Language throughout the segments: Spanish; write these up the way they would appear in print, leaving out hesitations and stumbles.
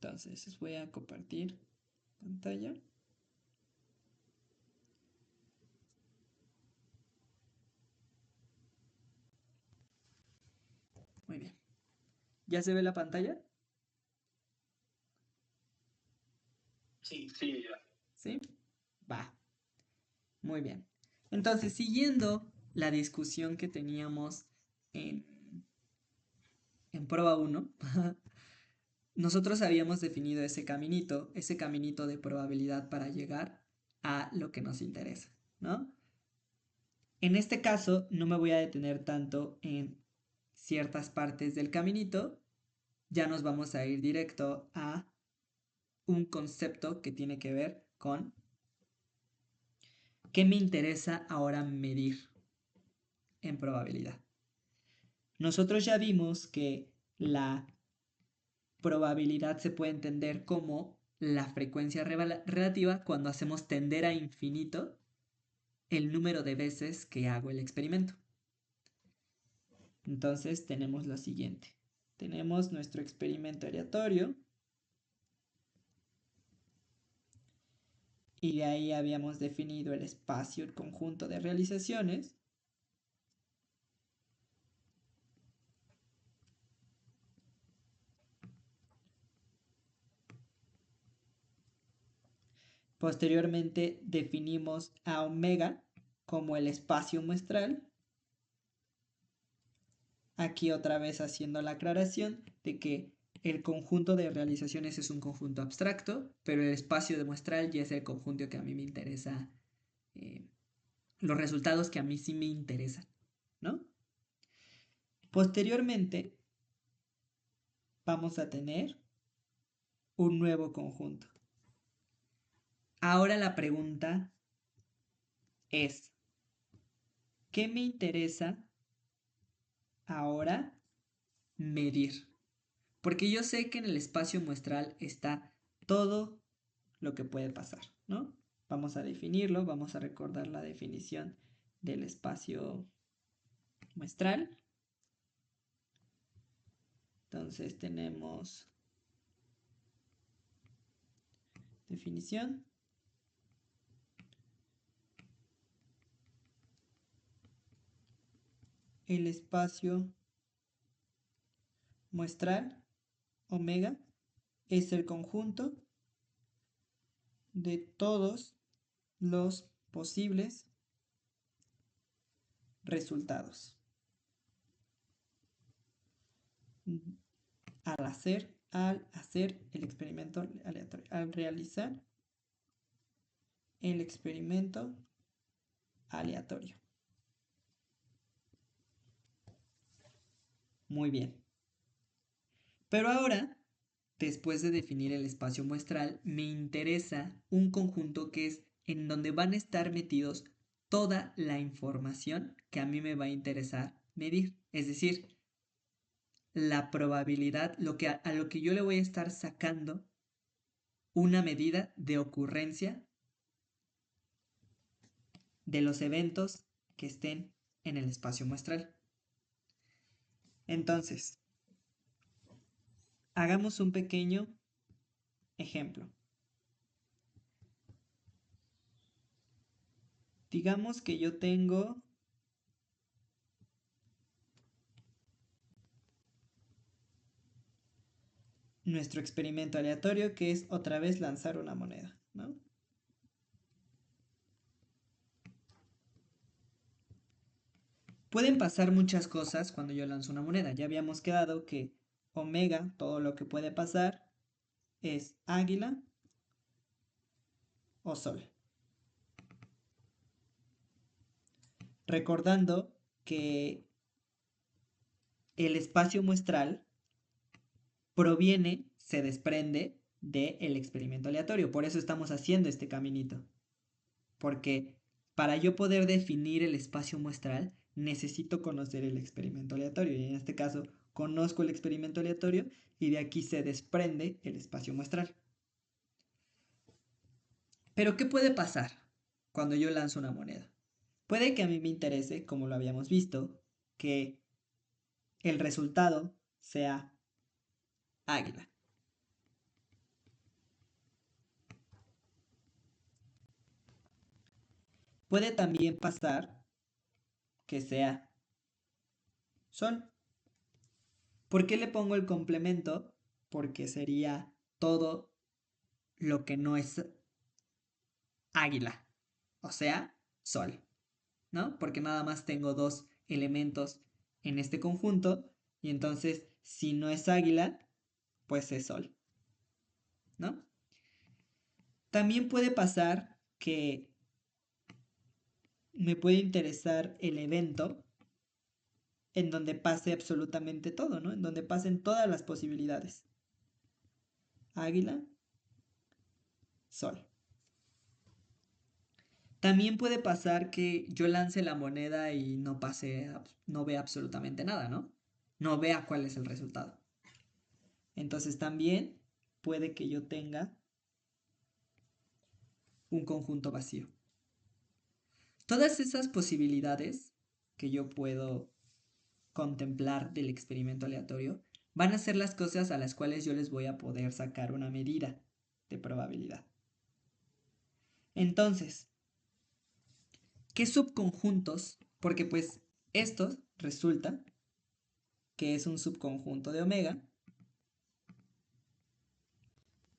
Entonces, les voy a compartir pantalla. Muy bien. ¿Ya se ve la pantalla? Sí, ya. ¿Sí? Va. Muy bien. Entonces, siguiendo la discusión que teníamos en prueba 1, nosotros habíamos definido ese caminito de probabilidad para llegar a lo que nos interesa, ¿no? En este caso, no me voy a detener tanto en ciertas partes del caminito, ya nos vamos a ir directo a un concepto que tiene que ver con qué me interesa ahora medir en probabilidad. Nosotros ya vimos que la probabilidad se puede entender como la frecuencia relativa cuando hacemos tender a infinito el número de veces que hago el experimento. Entonces tenemos lo siguiente. Tenemos nuestro experimento aleatorio y de ahí habíamos definido el espacio, el conjunto de realizaciones. Posteriormente definimos a omega como el espacio muestral. Aquí otra vez haciendo la aclaración de que el conjunto de realizaciones es un conjunto abstracto, pero el espacio de muestral ya es el conjunto que a mí me interesa, los resultados que a mí sí me interesan, ¿no? Posteriormente vamos a tener un nuevo conjunto. Ahora la pregunta es, ¿qué me interesa ahora medir? Porque yo sé que en el espacio muestral está todo lo que puede pasar, ¿no? Vamos a definirlo, vamos a recordar la definición del espacio muestral. Entonces tenemos definición. El espacio muestral, omega, es el conjunto de todos los posibles resultados al hacer el experimento aleatorio, al realizar el experimento aleatorio. Muy bien. Pero ahora, después de definir el espacio muestral, me interesa un conjunto que es en donde van a estar metidos toda la información que a mí me va a interesar medir. Es decir, la probabilidad, a lo que yo le voy a estar sacando una medida de ocurrencia de los eventos que estén en el espacio muestral. Entonces, hagamos un pequeño ejemplo. Digamos que yo tengo nuestro experimento aleatorio, que es otra vez lanzar una moneda, ¿no? Pueden pasar muchas cosas cuando yo lanzo una moneda. Ya habíamos quedado que omega, todo lo que puede pasar, es águila o sol. Recordando que el espacio muestral proviene, se desprende del experimento aleatorio. Por eso estamos haciendo este caminito. Porque para yo poder definir el espacio muestral, necesito conocer el experimento aleatorio. Y en este caso, conozco el experimento aleatorio y de aquí se desprende el espacio muestral. Pero ¿qué puede pasar cuando yo lanzo una moneda? Puede que a mí me interese, como lo habíamos visto, que el resultado sea águila. Puede también pasar que sea Sol. ¿Por qué le pongo el complemento? Porque sería todo lo que no es águila, o sea, Sol, ¿no? Porque nada más tengo dos elementos en este conjunto y entonces si no es águila, pues es Sol, ¿no? También puede pasar que me puede interesar el evento en donde pase absolutamente todo, ¿no? En donde pasen todas las posibilidades. Águila, Sol. También puede pasar que yo lance la moneda y no pase, no vea absolutamente nada, ¿no? No vea cuál es el resultado. Entonces también puede que yo tenga un conjunto vacío. Todas esas posibilidades que yo puedo contemplar del experimento aleatorio van a ser las cosas a las cuales yo les voy a poder sacar una medida de probabilidad. Entonces, ¿qué subconjuntos? Porque pues esto resulta que es un subconjunto de omega.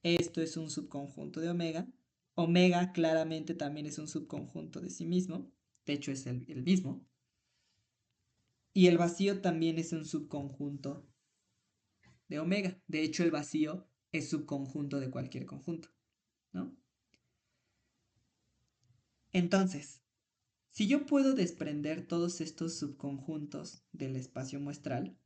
Esto es un subconjunto de omega. Omega claramente también es un subconjunto de sí mismo. De hecho es el mismo. Y el vacío también es un subconjunto de omega. De hecho el vacío es subconjunto de cualquier conjunto, ¿no? Entonces, si yo puedo desprender todos estos subconjuntos del espacio muestral,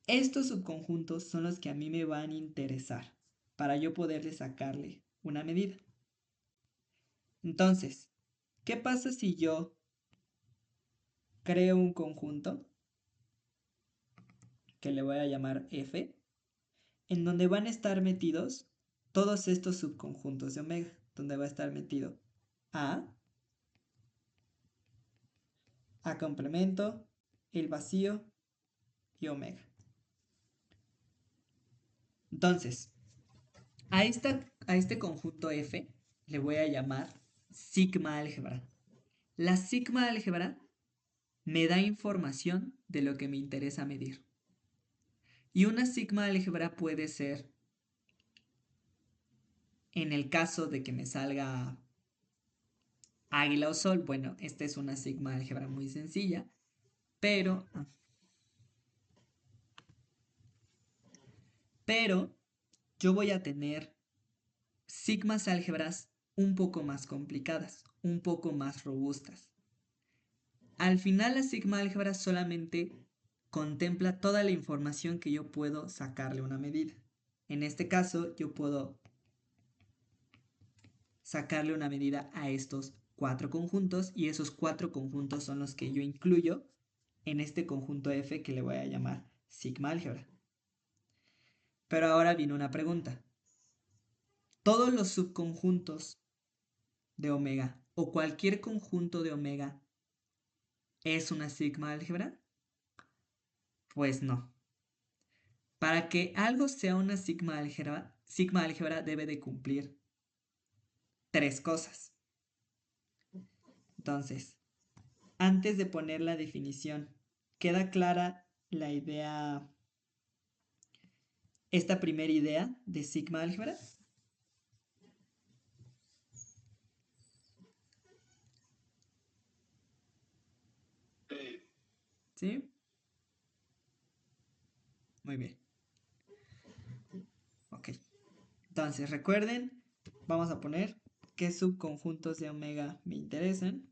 estos subconjuntos son los que a mí me van a interesar para yo poderle sacarle una medida. Entonces, ¿qué pasa si yo creo un conjunto que le voy a llamar F, en donde van a estar metidos todos estos subconjuntos de omega, donde va a estar metido A complemento, el vacío y omega? Entonces, a este conjunto F le voy a llamar sigma álgebra. La sigma álgebra me da información de lo que me interesa medir. Y una sigma álgebra puede ser, en el caso de que me salga águila o sol, bueno, esta es una sigma álgebra muy sencilla, pero yo voy a tener sigmas álgebras un poco más complicadas, un poco más robustas. Al final la sigma álgebra solamente contempla toda la información que yo puedo sacarle una medida. En este caso, yo puedo sacarle una medida a estos cuatro conjuntos y esos cuatro conjuntos son los que yo incluyo en este conjunto F que le voy a llamar sigma álgebra. Pero ahora viene una pregunta. ¿Todos los subconjuntos de omega o cualquier conjunto de omega es una sigma álgebra? Pues no. Para que algo sea una sigma álgebra debe de cumplir tres cosas. Entonces, antes de poner la definición, ¿queda clara la idea, esta primera idea de sigma álgebra? ¿Sí? Muy bien. Ok. Entonces, recuerden, vamos a poner qué subconjuntos de omega me interesan.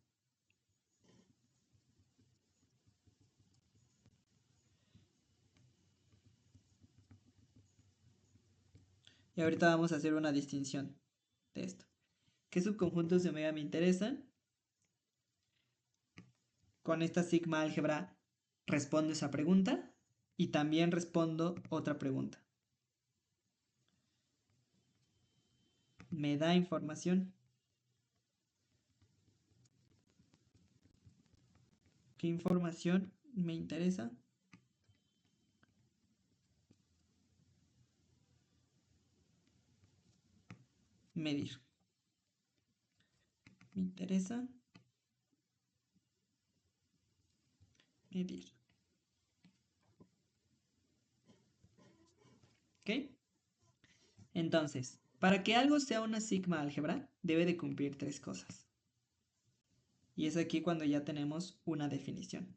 Y ahorita vamos a hacer una distinción de esto. ¿Qué subconjuntos de omega me interesan? Con esta sigma álgebra respondo esa pregunta y también respondo otra pregunta. Me da información. ¿Qué información me interesa? Medir. me interesa medir. ¿Ok? Entonces, para que algo sea una sigma álgebra, debe de cumplir tres cosas. Y es aquí cuando ya tenemos una definición.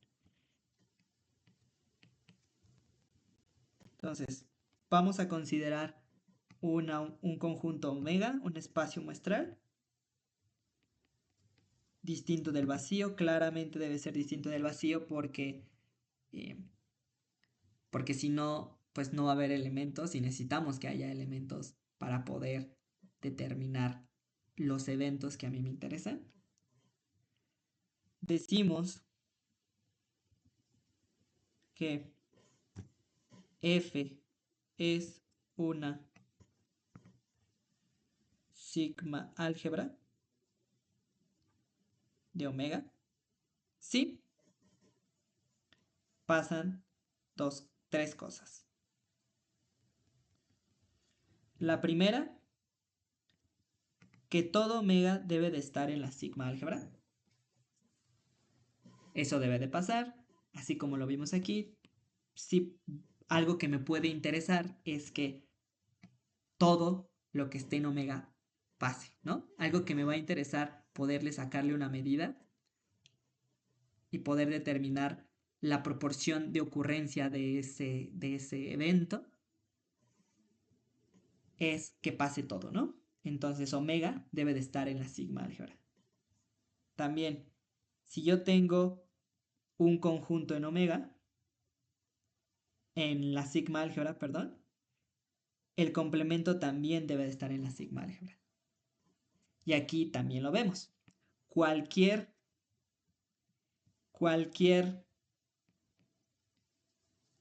Entonces, vamos a considerar un conjunto omega, un espacio muestral, distinto del vacío. Claramente debe ser distinto del vacío eh, porque si no, pues no va a haber elementos y necesitamos que haya elementos para poder determinar los eventos que a mí me interesan. Decimos que F es una sigma álgebra de omega si pasan tres cosas. La primera, que todo omega debe de estar en la sigma álgebra. Eso debe de pasar, así como lo vimos aquí. Si algo que me puede interesar es que todo lo que esté en omega pase, ¿no? Algo que me va a interesar poderle sacarle una medida y poder determinar la proporción de ocurrencia de ese evento es que pase todo, ¿no? Entonces omega debe de estar en la sigma álgebra. También, si yo tengo un conjunto en omega, en la sigma álgebra, perdón, el complemento también debe de estar en la sigma álgebra. Y aquí también lo vemos. Cualquier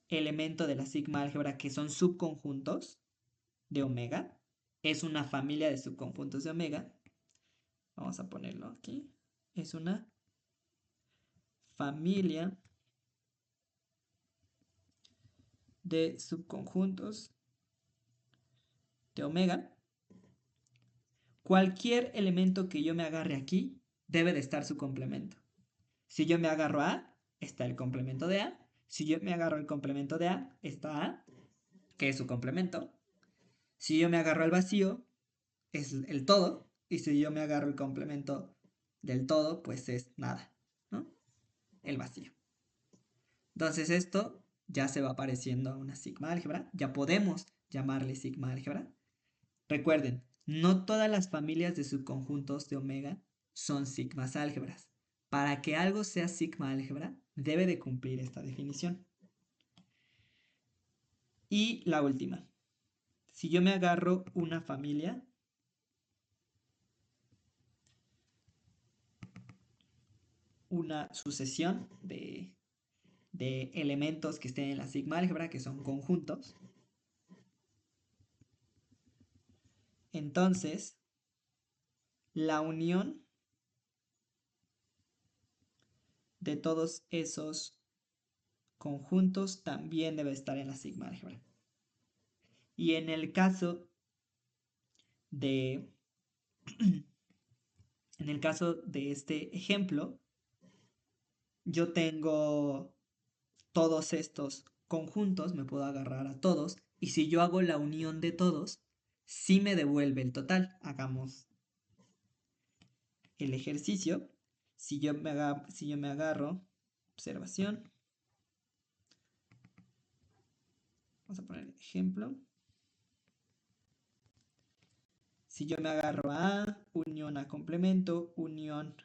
elemento de la sigma álgebra que son subconjuntos de omega es una familia de subconjuntos de omega. Vamos a ponerlo aquí. Es una familia de subconjuntos de omega. Cualquier elemento que yo me agarre aquí debe de estar su complemento. Si yo me agarro a A, está el complemento de A. Si yo me agarro al complemento de A, está A, que es su complemento. Si yo me agarro al vacío, es el todo. Y si yo me agarro el complemento del todo, pues es nada, ¿no? El vacío. Entonces esto ya se va pareciendo a una sigma álgebra. Ya podemos llamarle sigma álgebra. Recuerden, no todas las familias de subconjuntos de omega son sigmas álgebras. Para que algo sea sigma álgebra, debe de cumplir esta definición. Y la última. Si yo me agarro una familia una sucesión de elementos que estén en la sigma álgebra, que son conjuntos, entonces la unión de todos esos conjuntos también debe estar en la sigma álgebra. Y en el caso de en el caso de este ejemplo, yo tengo todos estos conjuntos, me puedo agarrar a todos, y si yo hago la unión de todos, sí me devuelve el total. Hagamos el ejercicio. Si yo me agarro, observación, vamos a poner ejemplo. Si yo me agarro a A, unión a complemento, unión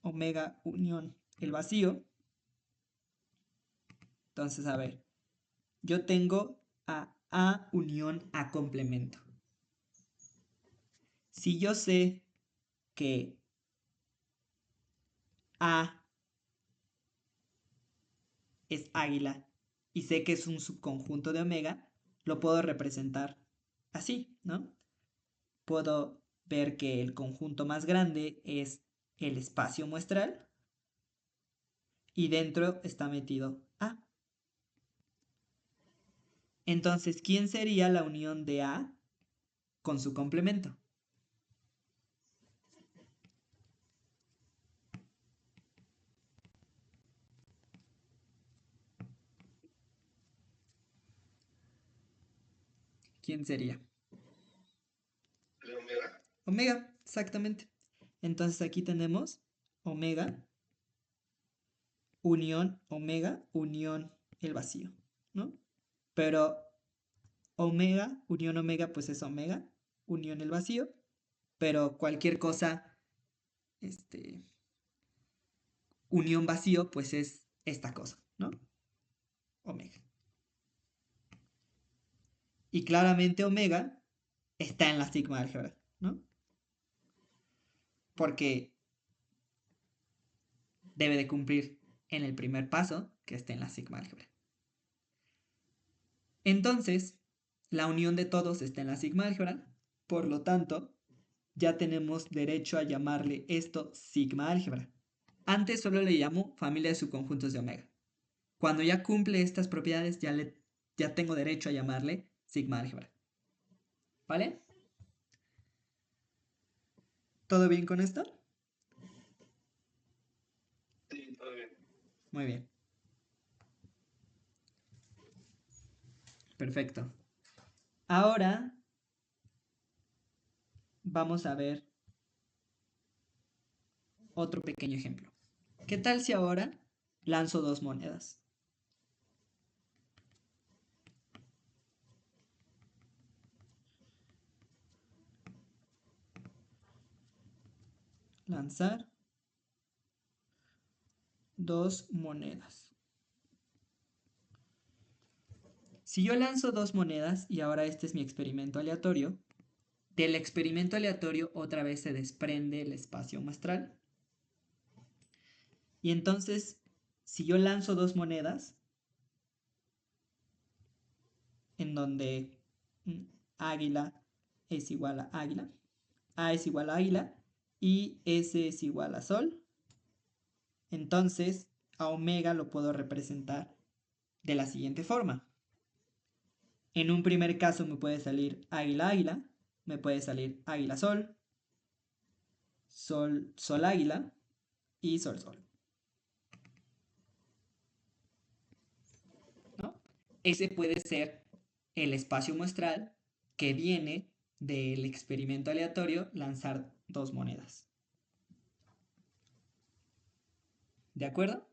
omega, unión el vacío. Entonces, a ver, yo tengo a unión a complemento. Si yo sé que A es águila y sé que es un subconjunto de omega, lo puedo representar así, ¿no? Puedo ver que el conjunto más grande es el espacio muestral y dentro está metido A. Entonces, ¿quién sería la unión de A con su complemento? ¿quién sería? ¿De omega? Omega, exactamente. Entonces aquí tenemos omega, unión, omega, unión, el vacío, ¿no? Pero omega, unión omega, pues es omega, unión el vacío, pero cualquier cosa, unión vacío, pues es esta cosa, ¿no? Omega. Y claramente omega está en la sigma álgebra, ¿no? Porque debe de cumplir en el primer paso que esté en la sigma álgebra. Entonces, la unión de todos está en la sigma álgebra, por lo tanto, ya tenemos derecho a llamarle esto sigma álgebra. Antes solo le llamo familia de subconjuntos de omega. Cuando ya cumple estas propiedades, ya tengo derecho a llamarle sigma álgebra. ¿Vale? ¿Todo bien con esto? Sí, todo bien. Muy bien. Perfecto. Ahora vamos a ver otro pequeño ejemplo. ¿Qué tal si ahora lanzo dos monedas? Lanzar dos monedas. Si yo lanzo dos monedas y ahora este es mi experimento aleatorio, del experimento aleatorio otra vez se desprende el espacio muestral. Y entonces, si yo lanzo dos monedas, en donde águila es igual a águila, A es igual a águila y S es igual a sol, entonces a omega lo puedo representar de la siguiente forma. En un primer caso me puede salir águila águila, me puede salir águila sol, sol sol águila y sol sol, ¿no? Ese puede ser el espacio muestral que viene del experimento aleatorio lanzar dos monedas. ¿De acuerdo?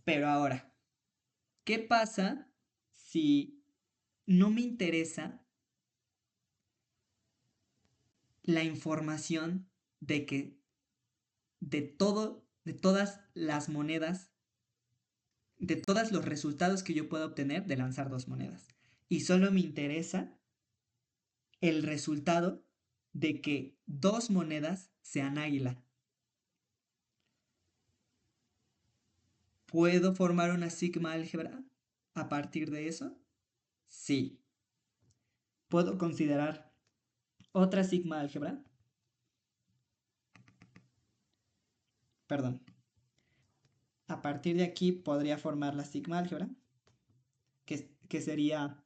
Pero ahora, ¿qué pasa si no me interesa la información de que de todas las monedas, de todos los resultados que yo pueda obtener de lanzar dos monedas? Y solo me interesa el resultado de que dos monedas sean águila. ¿Puedo formar una sigma álgebra a partir de eso? Sí. ¿Puedo considerar otra sigma álgebra? Perdón. A partir de aquí podría formar la sigma álgebra, que sería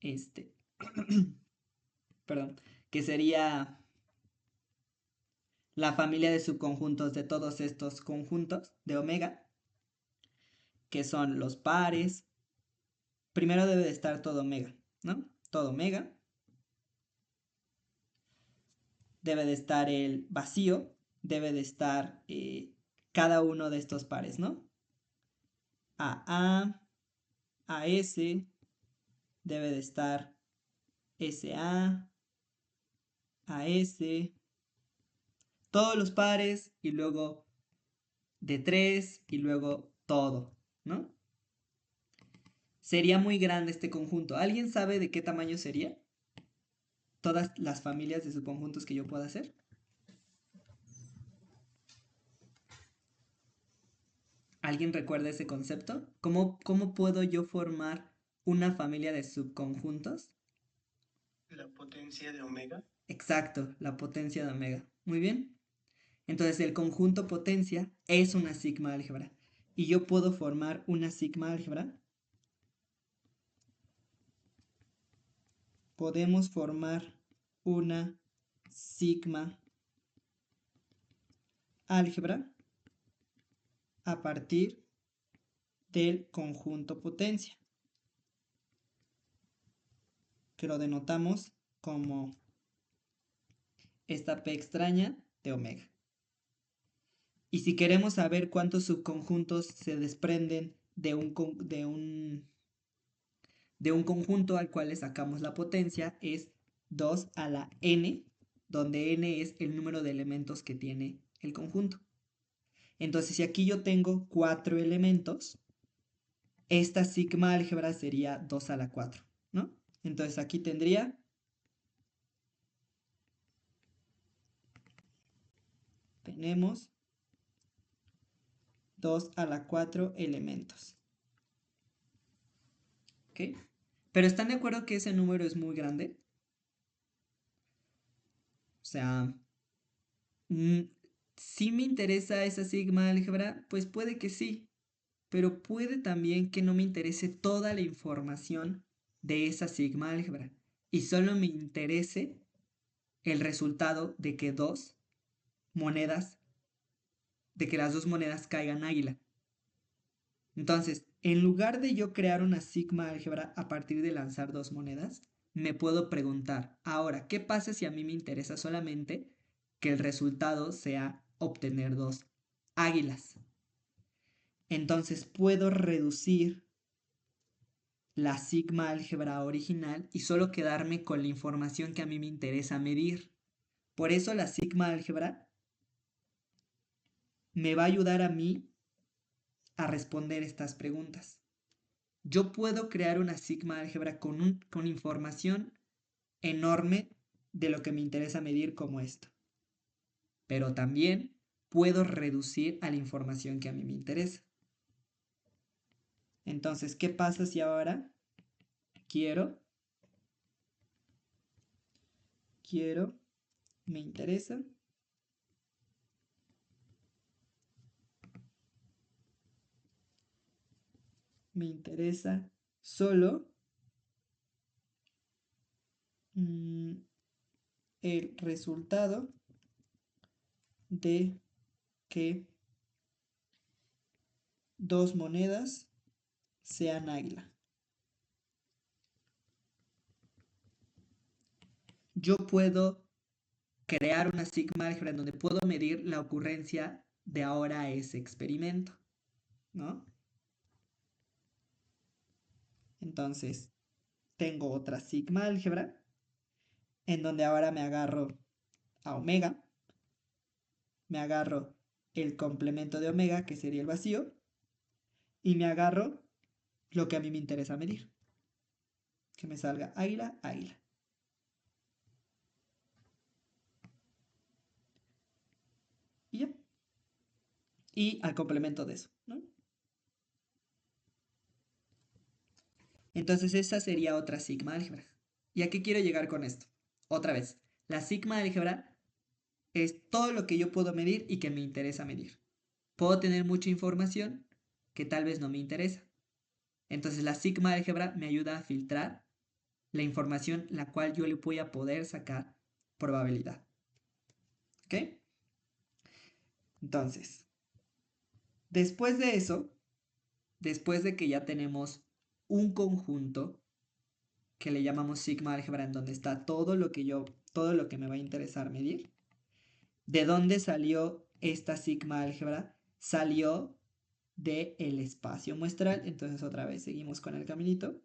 este, perdón, que sería la familia de subconjuntos de todos estos conjuntos de omega, que son los pares. Primero debe de estar todo omega, ¿no? Todo omega. Debe de estar el vacío, debe de estar cada uno de estos pares, ¿no? AA, AS, debe de estar SA, AS, todos los pares y luego de 3 y luego todo, ¿no? Sería muy grande este conjunto. ¿Alguien sabe de qué tamaño sería? Todas las familias de subconjuntos que yo pueda hacer. ¿Alguien recuerda ese concepto? ¿Cómo puedo yo formar una familia de subconjuntos? La potencia de omega. Exacto, la potencia de omega. Muy bien. Entonces el conjunto potencia es una sigma álgebra. Y yo puedo formar una sigma álgebra. Podemos formar una sigma álgebra a partir del conjunto potencia, que lo denotamos como esta P extraña de omega. Y si queremos saber cuántos subconjuntos se desprenden de un conjunto al cual le sacamos la potencia, es 2 a la n, donde n es el número de elementos que tiene el conjunto. Entonces, si aquí yo tengo 4 elementos, esta sigma álgebra sería 2 a la 4, ¿no? Entonces aquí tendría tenemos 2 a la 4 elementos. ¿Ok? Pero ¿están de acuerdo que ese número es muy grande? O sea, si me interesa esa sigma álgebra, pues puede que sí, pero puede también que no me interese toda la información de esa sigma álgebra y solo me interese el resultado de que las dos monedas caigan águila. Entonces, en lugar de yo crear una sigma álgebra a partir de lanzar dos monedas, me puedo preguntar, ahora, ¿qué pasa si a mí me interesa solamente que el resultado sea obtener dos águilas? Entonces puedo reducir la sigma álgebra original y solo quedarme con la información que a mí me interesa medir. Por eso la sigma álgebra me va a ayudar a mí a responder estas preguntas. Yo puedo crear una sigma álgebra con información enorme de lo que me interesa medir como esto. Pero también puedo reducir a la información que a mí me interesa. Entonces, ¿qué pasa si ahora quiero, me interesa solo el resultado de que dos monedas sean águila? Yo puedo crear una sigma álgebra en donde puedo medir la ocurrencia de ahora ese experimento, ¿no? Entonces, tengo otra sigma álgebra en donde ahora me agarro a omega, me agarro el complemento de omega, que sería el vacío, y me agarro lo que a mí me interesa medir, que me salga águila, águila. Y ya. Y al complemento de eso, ¿no? Entonces esa sería otra sigma álgebra. ¿Y a qué quiero llegar con esto? Otra vez, la sigma álgebra es todo lo que yo puedo medir y que me interesa medir. Puedo tener mucha información que tal vez no me interesa. Entonces la sigma álgebra me ayuda a filtrar la información la cual yo le voy a poder sacar probabilidad. ¿Ok? Entonces, después de eso, después de que ya tenemos un conjunto que le llamamos sigma álgebra en donde está todo lo que me va a interesar medir, ¿de dónde salió esta sigma álgebra? Salió del espacio muestral. Entonces otra vez seguimos con el caminito.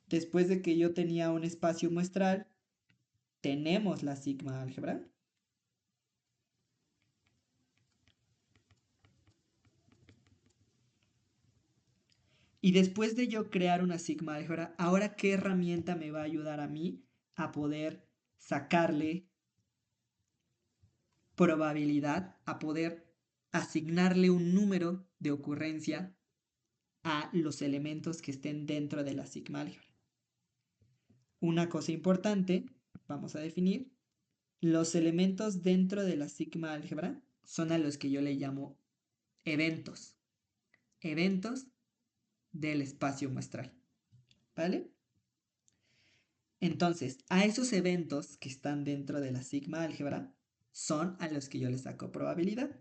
Después de que yo tenía un espacio muestral, tenemos la sigma álgebra. Y después de yo crear una sigma álgebra, ahora qué herramienta me va a ayudar a mí a poder sacarle probabilidad, a poder asignarle un número de ocurrencia a los elementos que estén dentro de la sigma álgebra. Una cosa importante, vamos a definir, los elementos dentro de la sigma álgebra son a los que yo le llamo eventos. Eventos del espacio muestral. ¿Vale? Entonces, a esos eventos que están dentro de la sigma álgebra, son a los que yo les saco probabilidad.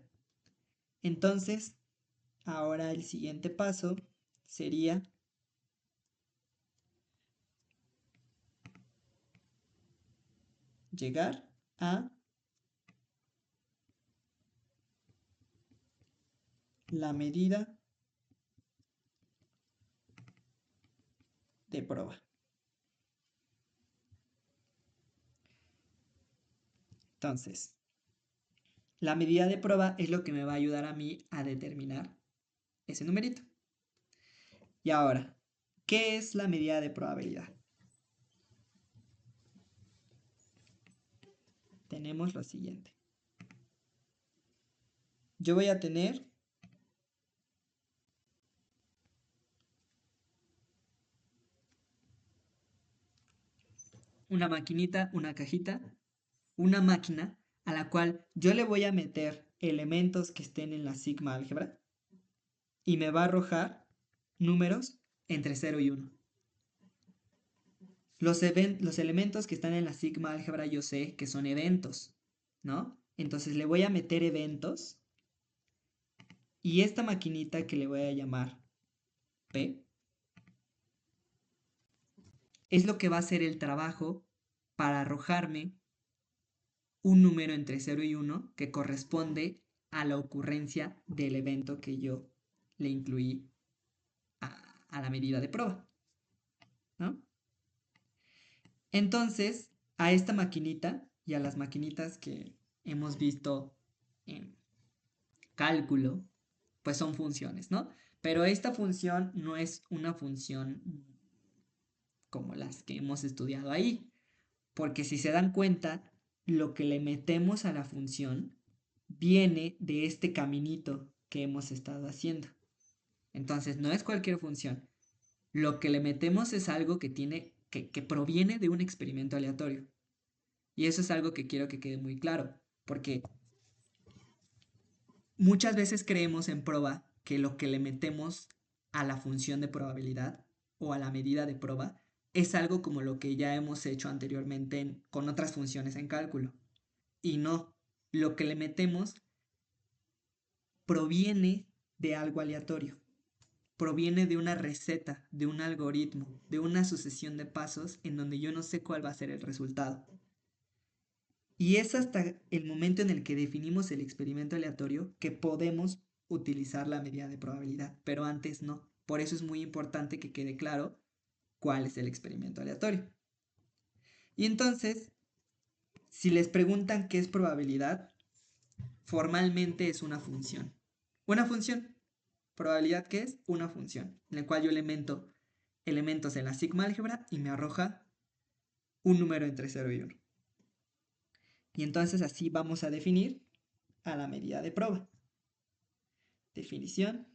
Entonces, ahora el siguiente paso sería llegar a la medida de prueba. Entonces, la medida de prueba es lo que me va a ayudar a mí a determinar ese numerito. Y ahora, ¿qué es la medida de probabilidad? Tenemos lo siguiente. Yo voy a tener una maquinita, una cajita, una máquina a la cual yo le voy a meter elementos que estén en la sigma álgebra y me va a arrojar números entre 0 y 1. Los elementos que están en la sigma álgebra yo sé que son eventos, ¿no? Entonces le voy a meter eventos y esta maquinita que le voy a llamar P es lo que va a hacer el trabajo para arrojarme un número entre 0 y 1 que corresponde a la ocurrencia del evento que yo le incluí a la medida de prueba, ¿no? Entonces, a esta maquinita y a las maquinitas que hemos visto en cálculo, pues son funciones, ¿no? Pero esta función no es una función como las que hemos estudiado ahí, porque si se dan cuenta, lo que le metemos a la función viene de este caminito que hemos estado haciendo. Entonces, no es cualquier función. Lo que le metemos es algo que tiene, que proviene de un experimento aleatorio. Y eso es algo que quiero que quede muy claro, porque muchas veces creemos en prueba que lo que le metemos a la función de probabilidad o a la medida de prueba es algo como lo que ya hemos hecho anteriormente con otras funciones en cálculo. Y no, lo que le metemos proviene de algo aleatorio, proviene de una receta, de un algoritmo, de una sucesión de pasos en donde yo no sé cuál va a ser el resultado. Y es hasta el momento en el que definimos el experimento aleatorio que podemos utilizar la medida de probabilidad, pero antes no. Por eso es muy importante que quede claro cuál es el experimento aleatorio. Y entonces, si les preguntan qué es probabilidad, formalmente es una función. Una función. ¿Probabilidad qué es? Una función, en la cual yo le meto elementos en la sigma álgebra y me arroja un número entre 0 y 1. Y entonces así vamos a definir a la medida de prueba. Definición.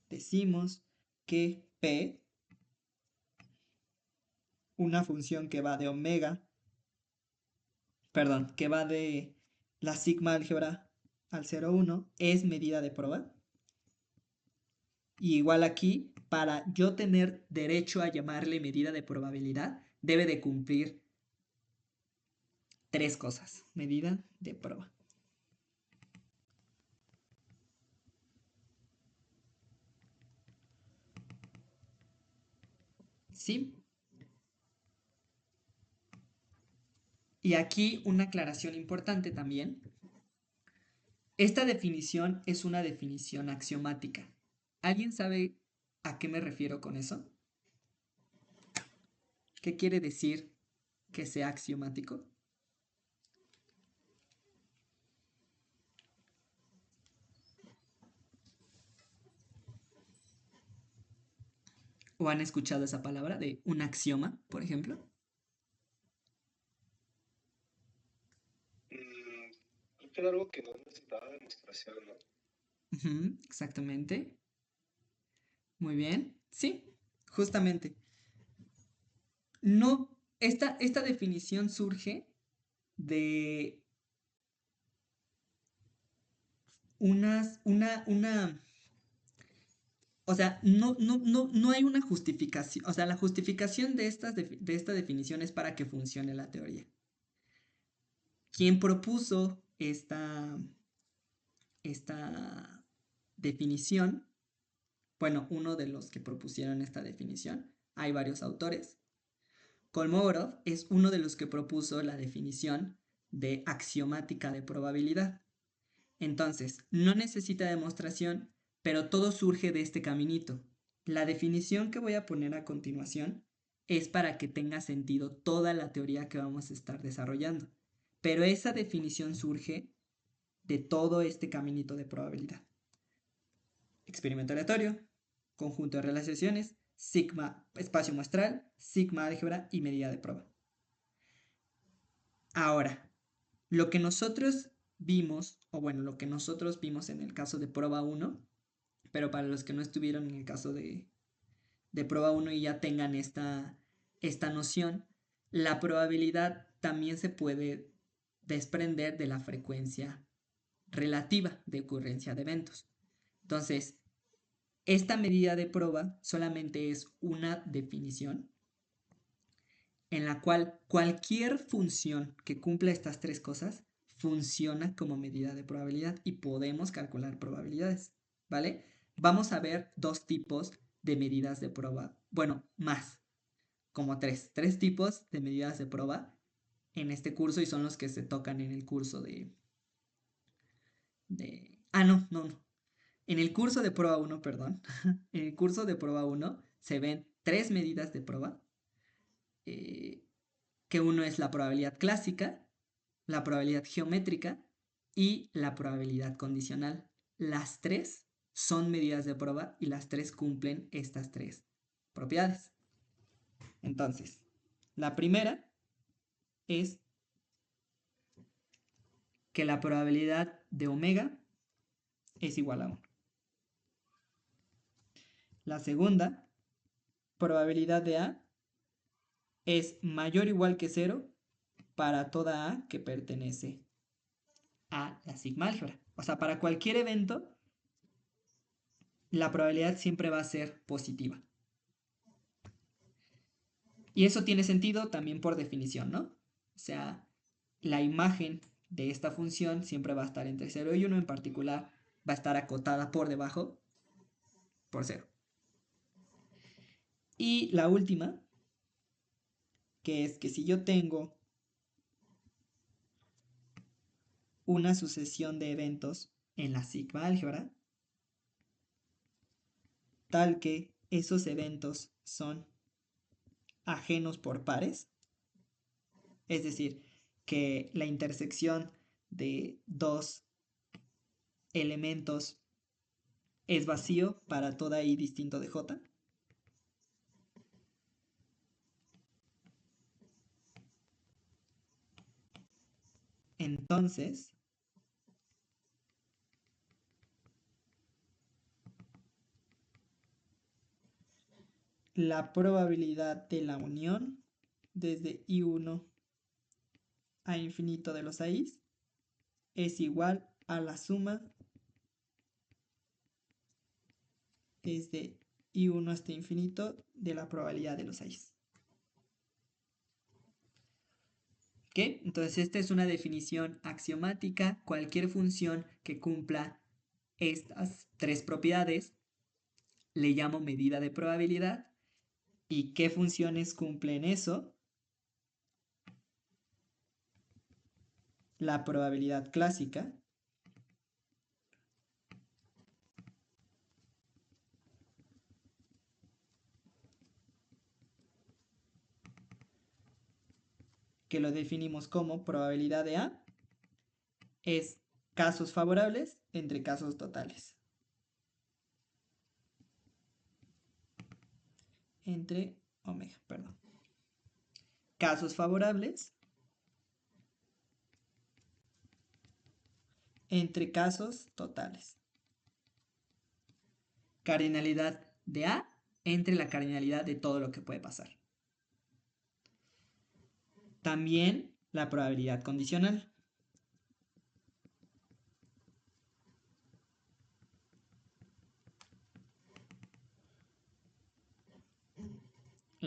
Decimos que P, una función que va de omega, perdón, que va de la sigma álgebra al 0, 1, es medida de prueba. Y igual aquí, para yo tener derecho a llamarle medida de probabilidad, debe de cumplir tres cosas. Medida de prueba. ¿Sí? Y aquí una aclaración importante también. Esta definición es una definición axiomática. ¿Alguien sabe a qué me refiero con eso? ¿Qué quiere decir que sea axiomático? ¿O han escuchado esa palabra de un axioma, por ejemplo? Creo que era algo que no necesitaba demostración, ¿no? Exactamente. Muy bien. Sí, justamente. No, esta definición surge de una O sea, no hay una justificación. O sea, la justificación de esta definición es para que funcione la teoría. Quien propuso esta definición, bueno, uno de los que propusieron esta definición, hay varios autores. Kolmogorov es uno de los que propuso la definición de axiomática de probabilidad. Entonces, no necesita demostración, pero todo surge de este caminito. La definición que voy a poner a continuación es para que tenga sentido toda la teoría que vamos a estar desarrollando. Pero esa definición surge de todo este caminito de probabilidad. Experimento aleatorio, conjunto de relaciones, sigma espacio muestral, sigma álgebra y medida de prueba. Ahora, lo que nosotros vimos, o bueno, lo que nosotros vimos en el caso de prueba 1, pero para los que no estuvieron en el caso de prueba 1 y ya tengan esta noción, la probabilidad también se puede desprender de la frecuencia relativa de ocurrencia de eventos. Entonces, esta medida de prueba solamente es una definición en la cual cualquier función que cumpla estas tres cosas funciona como medida de probabilidad y podemos calcular probabilidades, ¿vale? Vamos a ver dos tipos de medidas de prueba, bueno, más, como tres tipos de medidas de prueba en este curso y son los que se tocan en el curso no. En el curso de prueba 1, perdón, en el curso de prueba 1 se ven tres medidas de prueba, que uno es la probabilidad clásica, la probabilidad geométrica y la probabilidad condicional. Las tres son medidas de prueba y las tres cumplen estas tres propiedades. Entonces, la primera es que la probabilidad de omega es igual a 1. La segunda, probabilidad de A es mayor o igual que 0 para toda A que pertenece a la sigma álgebra. O sea, para cualquier evento, la probabilidad siempre va a ser positiva. Y eso tiene sentido también por definición, ¿no? O sea, la imagen de esta función siempre va a estar entre 0 y 1, en particular va a estar acotada por debajo por 0. Y la última, que es que si yo tengo una sucesión de eventos en la sigma álgebra, tal que esos eventos son ajenos por pares, es decir, que la intersección de dos elementos es vacío para toda i distinto de j. Entonces, la probabilidad de la unión desde i1 a infinito de los i's es igual a la suma desde i1 hasta infinito de la probabilidad de los i's. ¿Ok? Entonces esta es una definición axiomática. Cualquier función que cumpla estas tres propiedades le llamo medida de probabilidad. ¿Y qué funciones cumplen eso? La probabilidad clásica, que lo definimos como probabilidad de A, es casos favorables entre casos totales. Entre omega, perdón. Casos favorables entre casos totales. Cardinalidad de A entre la cardinalidad de todo lo que puede pasar. También la probabilidad condicional.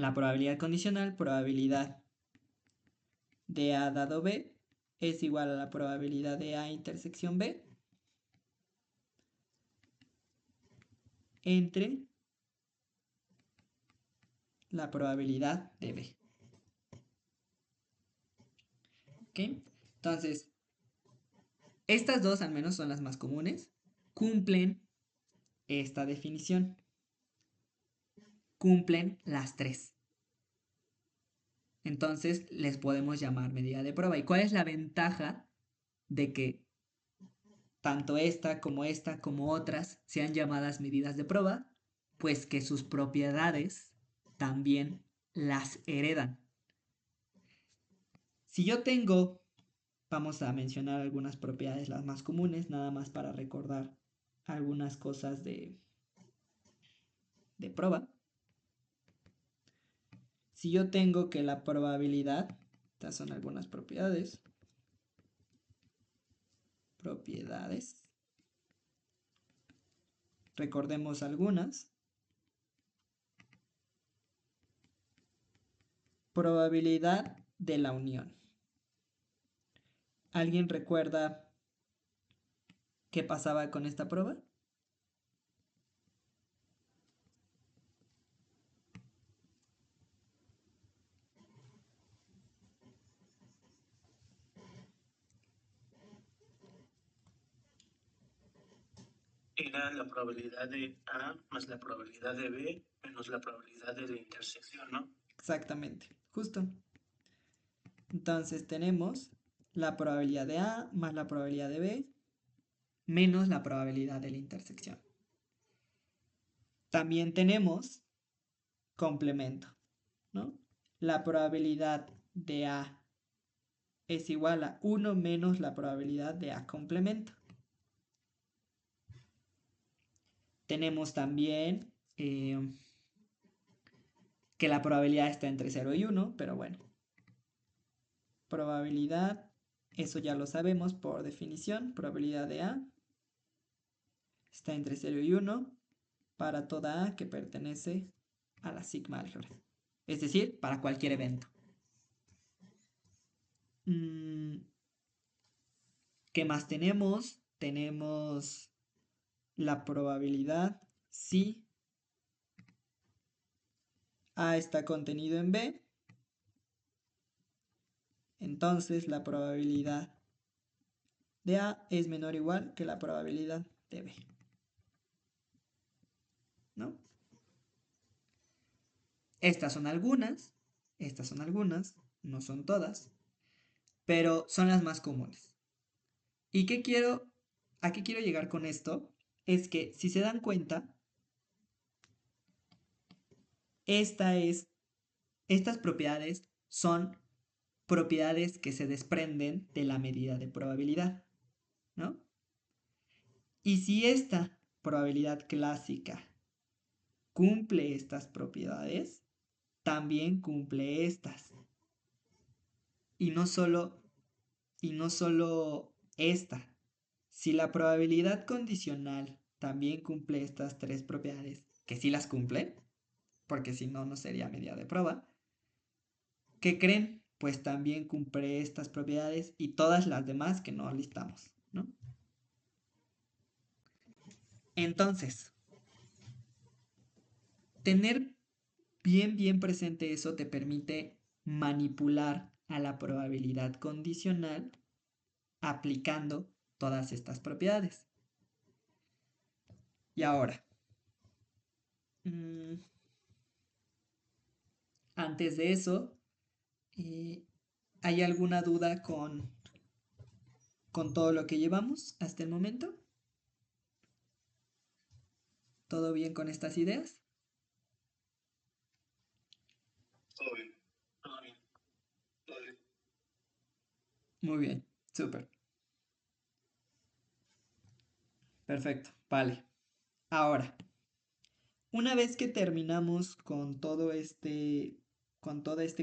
la probabilidad condicional, probabilidad de A dado B, es igual a la probabilidad de A intersección B entre la probabilidad de B. ¿Ok? Entonces, estas dos al menos son las más comunes. Cumplen esta definición. Cumplen las tres. Entonces, les podemos llamar medida de prueba. ¿Y cuál es la ventaja de que tanto esta como otras sean llamadas medidas de prueba? Pues que sus propiedades también las heredan. Si yo tengo, vamos a mencionar algunas propiedades, las más comunes, nada más para recordar algunas cosas de prueba. Si yo tengo que la probabilidad, estas son algunas propiedades, recordemos algunas. Probabilidad de la unión. ¿Alguien recuerda qué pasaba con esta prueba? Era la probabilidad de A más la probabilidad de B menos la probabilidad de la intersección, ¿no? Exactamente, justo. Entonces tenemos la probabilidad de A más la probabilidad de B menos la probabilidad de la intersección. También tenemos complemento, ¿no? La probabilidad de A es igual a 1 menos la probabilidad de A complemento. Tenemos también que la probabilidad está entre 0 y 1, pero bueno. Probabilidad, eso ya lo sabemos por definición. Probabilidad de A está entre 0 y 1 para toda A que pertenece a la sigma álgebra. Es decir, para cualquier evento. ¿Qué más tenemos? Tenemos la probabilidad si A está contenido en B. Entonces la probabilidad de A es menor o igual que la probabilidad de B. ¿No? Estas son algunas, no son todas, pero son las más comunes. ¿Y a qué quiero llegar con esto? Es que si se dan cuenta, estas propiedades son propiedades que se desprenden de la medida de probabilidad, ¿no? Y si esta probabilidad clásica cumple estas propiedades, también cumple estas. Y no solo esta. Si la probabilidad condicional también cumple estas tres propiedades, que sí las cumple, porque si no, no sería medida de prueba, ¿qué creen? Pues también cumple estas propiedades y todas las demás que no listamos, ¿no? Entonces, tener bien presente eso te permite manipular a la probabilidad condicional aplicando todas estas propiedades. Y ahora, antes de eso, ¿hay alguna duda con todo lo que llevamos hasta el momento? ¿Todo bien con estas ideas? Todo bien. Todo bien. Todo bien. Muy bien, súper. Perfecto, vale. Ahora, una vez que terminamos con todo este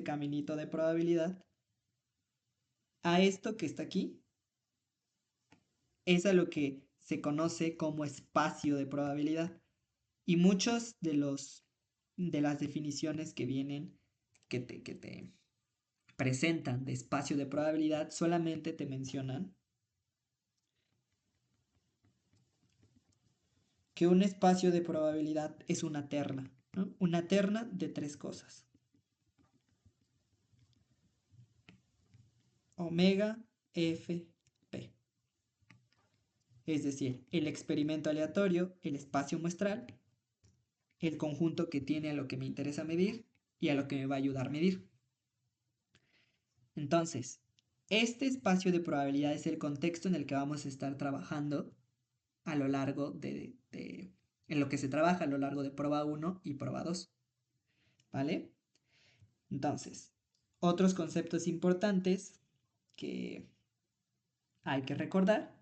caminito de probabilidad, a esto que está aquí es a lo que se conoce como espacio de probabilidad. Y muchos de los de las definiciones que vienen, que te presentan de espacio de probabilidad, solamente te mencionan que un espacio de probabilidad es una terna, ¿no? Una terna de tres cosas. Omega, F, P. Es decir, el experimento aleatorio, el espacio muestral, el conjunto que tiene a lo que me interesa medir y a lo que me va a ayudar a medir. Entonces, este espacio de probabilidad es el contexto en el que vamos a estar trabajando a lo largo en lo que se trabaja a lo largo de prueba 1 y prueba 2. ¿Vale? Entonces, otros conceptos importantes que hay que recordar.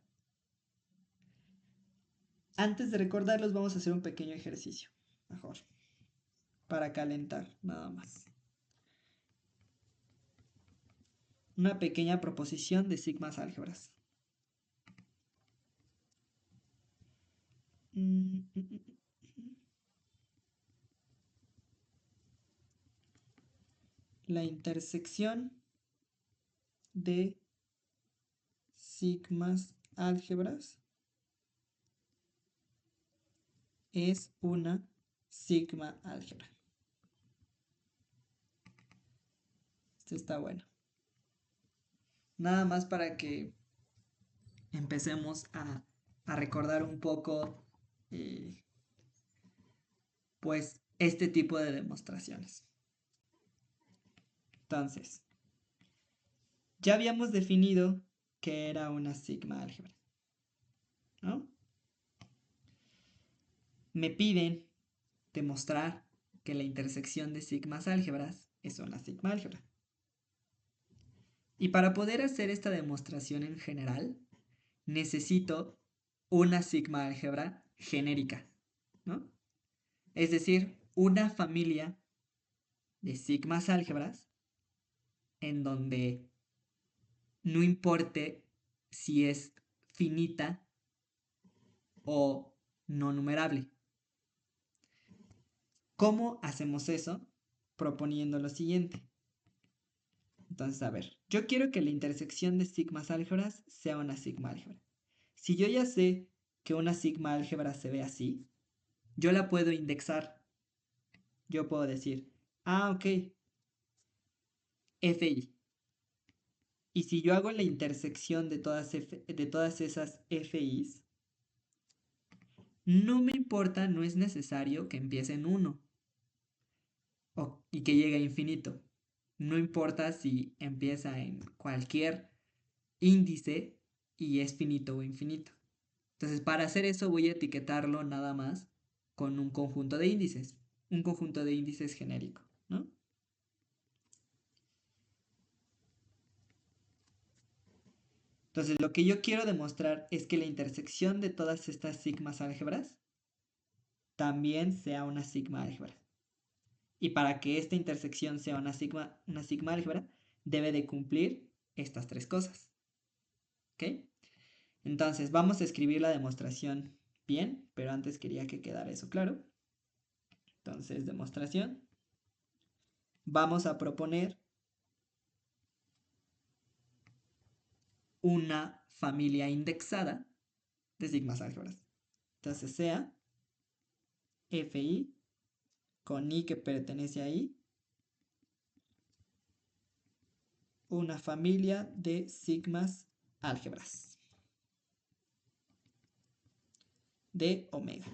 Antes de recordarlos vamos a hacer un pequeño ejercicio, mejor, para calentar nada más. Una pequeña proposición de sigmas álgebras. La intersección de sigmas álgebras es una sigma álgebra. Esto está bueno. Nada más para que empecemos a recordar un poco pues este tipo de demostraciones. Entonces, ya habíamos definido que era una sigma álgebra, ¿no? Me piden demostrar que la intersección de sigmas álgebras es una sigma álgebra. Y para poder hacer esta demostración en general, necesito una sigma álgebra genérica, ¿no? Es decir, una familia de sigmas álgebras en donde no importe si es finita o no numerable. ¿Cómo hacemos eso? Proponiendo lo siguiente. Entonces, a ver, yo quiero que la intersección de sigmas álgebras sea una sigma álgebra. Si yo ya sé que una sigma álgebra se ve así, yo la puedo indexar. Yo puedo decir, ok, FI. Y si yo hago la intersección de todas esas FIs, no me importa, no es necesario que empiece en 1 y que llegue a infinito. No importa si empieza en cualquier índice y es finito o infinito. Entonces, para hacer eso voy a etiquetarlo nada más con un conjunto de índices. Un conjunto de índices genérico, ¿no? Entonces, lo que yo quiero demostrar es que la intersección de todas estas sigmas álgebras también sea una sigma álgebra. Y para que esta intersección sea una sigma álgebra, debe de cumplir estas tres cosas. ¿Ok? Entonces, vamos a escribir la demostración bien, pero antes quería que quedara eso claro. Entonces, demostración. Vamos a proponer una familia indexada de sigmas álgebras. Entonces, sea FI con I que pertenece a I, una familia de sigmas álgebras de omega.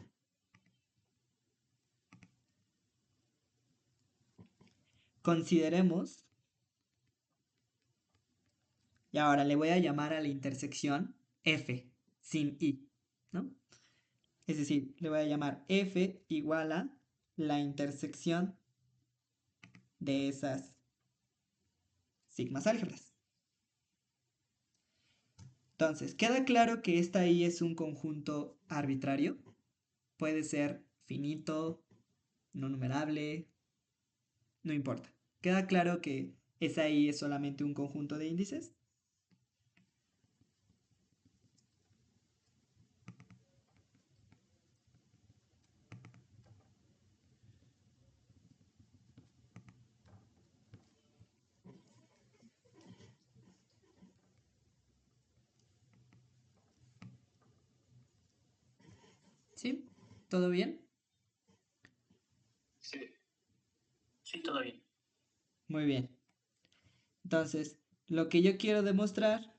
Consideremos, y ahora le voy a llamar a la intersección F sin I, ¿no? Es decir, le voy a llamar F igual a la intersección de esas sigmas álgebras. Entonces, ¿queda claro que esta I es un conjunto arbitrario? Puede ser finito, no numerable, no importa. ¿Queda claro que esa I es solamente un conjunto de índices? ¿Sí? ¿Todo bien? Sí, Sí, todo bien. Muy bien. Entonces, lo que yo quiero demostrar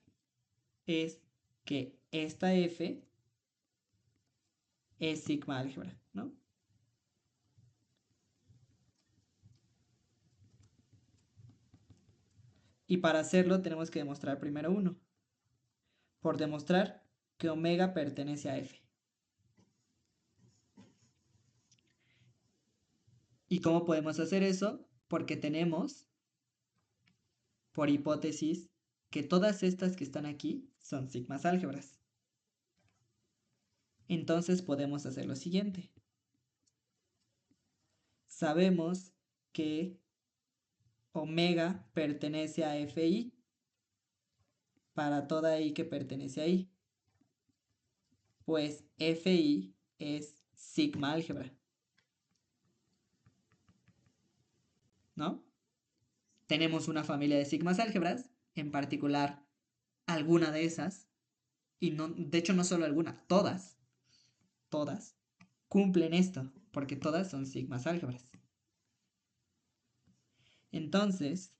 es que esta F es sigma álgebra, ¿no? Y para hacerlo tenemos que demostrar primero uno. Por demostrar que omega pertenece a F. ¿Y cómo podemos hacer eso? Porque tenemos, por hipótesis, que todas estas que están aquí son sigmas álgebras. Entonces podemos hacer lo siguiente. Sabemos que omega pertenece a Fi para toda i que pertenece a i. Pues Fi es sigma álgebra, ¿no? Tenemos una familia de sigmas álgebras, en particular alguna de esas, y no, de hecho no solo alguna, todas cumplen esto, porque todas son sigmas álgebras. Entonces,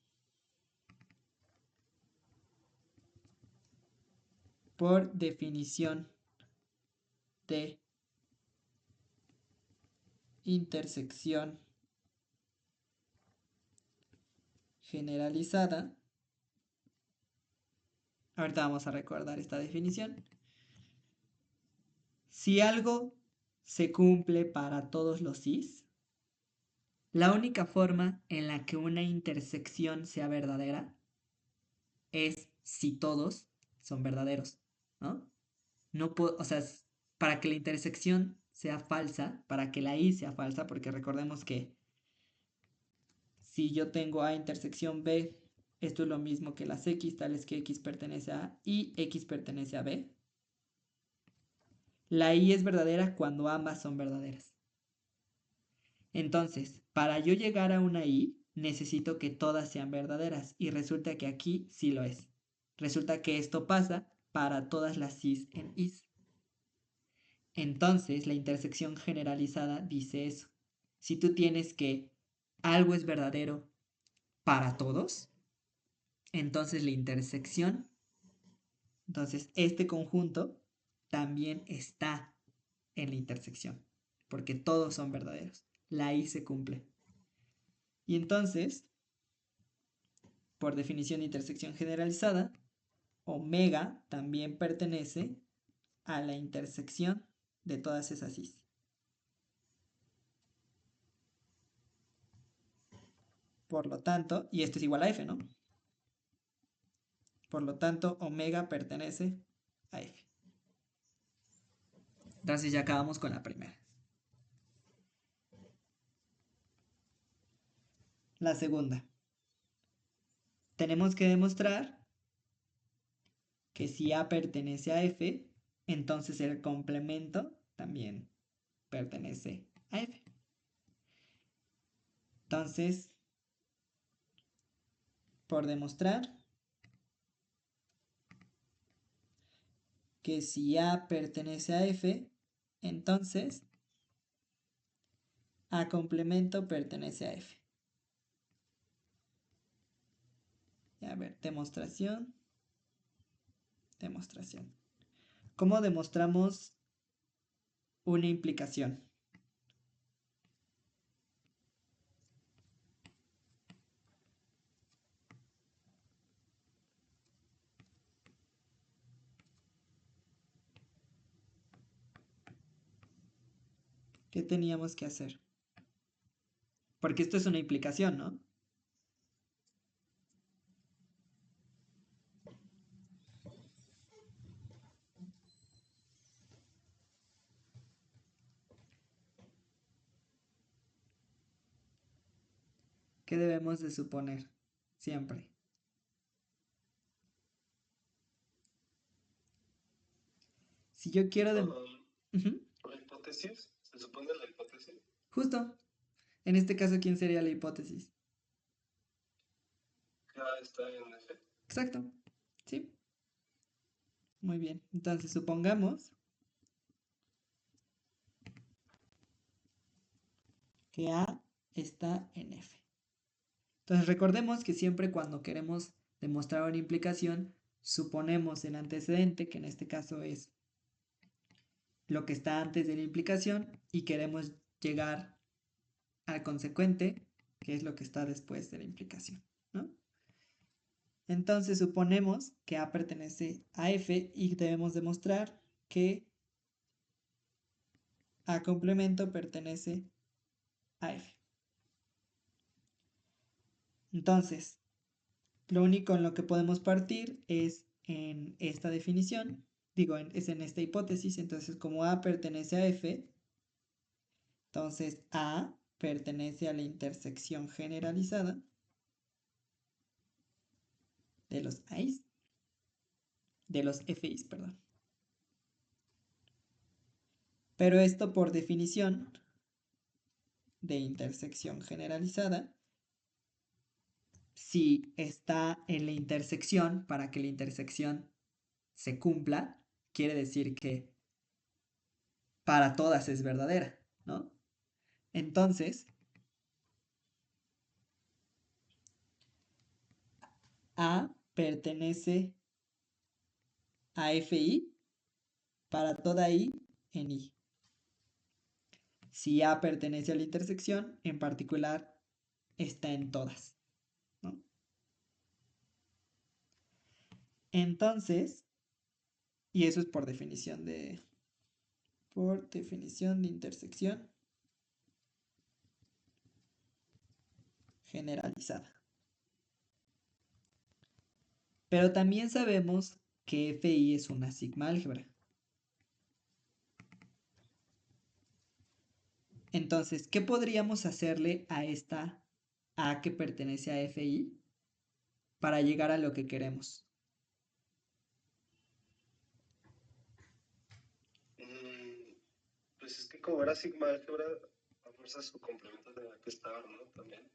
por definición de intersección generalizada, ahorita vamos a recordar esta definición. Si algo se cumple para todos los cis, la única forma en la que una intersección sea verdadera es si todos son verdaderos, ¿no? No puedo, o sea, para que la intersección sea falsa, para que la i sea falsa, porque recordemos que si yo tengo A intersección B, esto es lo mismo que las X, tales que X pertenece a A y X pertenece a B. La I es verdadera cuando ambas son verdaderas. Entonces, para yo llegar a una I, necesito que todas sean verdaderas. Y resulta que aquí sí lo es. Resulta que esto pasa para todas las Cis en Is. Entonces, la intersección generalizada dice eso. Si tú tienes que algo es verdadero para todos, entonces la intersección, entonces este conjunto también está en la intersección, porque todos son verdaderos. La I se cumple. Y entonces, por definición de intersección generalizada, omega también pertenece a la intersección de todas esas Is. Por lo tanto, y esto es igual a F, ¿no? Por lo tanto, omega pertenece a F. Entonces ya acabamos con la primera. La segunda. Tenemos que demostrar que si A pertenece a F, entonces el complemento también pertenece a F. Entonces, por demostrar que si A pertenece a F, entonces A complemento pertenece a F. Y a ver, demostración. ¿Cómo demostramos una implicación? ¿Qué teníamos que hacer? Porque esto es una implicación, ¿no? ¿Qué debemos de suponer? Siempre. Si yo quiero... Ujú. la hipótesis, se supone la hipótesis. Justo. En este caso, ¿quién sería la hipótesis? Que está en F. Exacto. Sí. Muy bien. Entonces, supongamos que A está en F. Entonces recordemos que siempre cuando queremos demostrar una implicación, suponemos el antecedente, que en este caso es lo que está antes de la implicación, y queremos llegar al consecuente, que es lo que está después de la implicación, ¿no? Entonces suponemos que A pertenece a F y debemos demostrar que A complemento pertenece a F. Entonces, lo único en lo que podemos partir es en esta definición, es en esta hipótesis. Entonces, como A pertenece a F, entonces A pertenece a la intersección generalizada de los A's, de los FI's, perdón. Pero esto por definición de intersección generalizada, si está en la intersección, para que la intersección se cumpla, quiere decir que para todas es verdadera, ¿no? Entonces, A pertenece a FI para toda I en I. Si A pertenece a la intersección, en particular, está en todas, ¿no? Entonces, y eso es por definición de intersección generalizada. Pero también sabemos que FI es una sigma álgebra. Entonces, ¿qué podríamos hacerle a esta A que pertenece a FI para llegar a lo que queremos? Pues es que como era sigma álgebra, a fuerza su complemento tenía que estar, ¿no? También.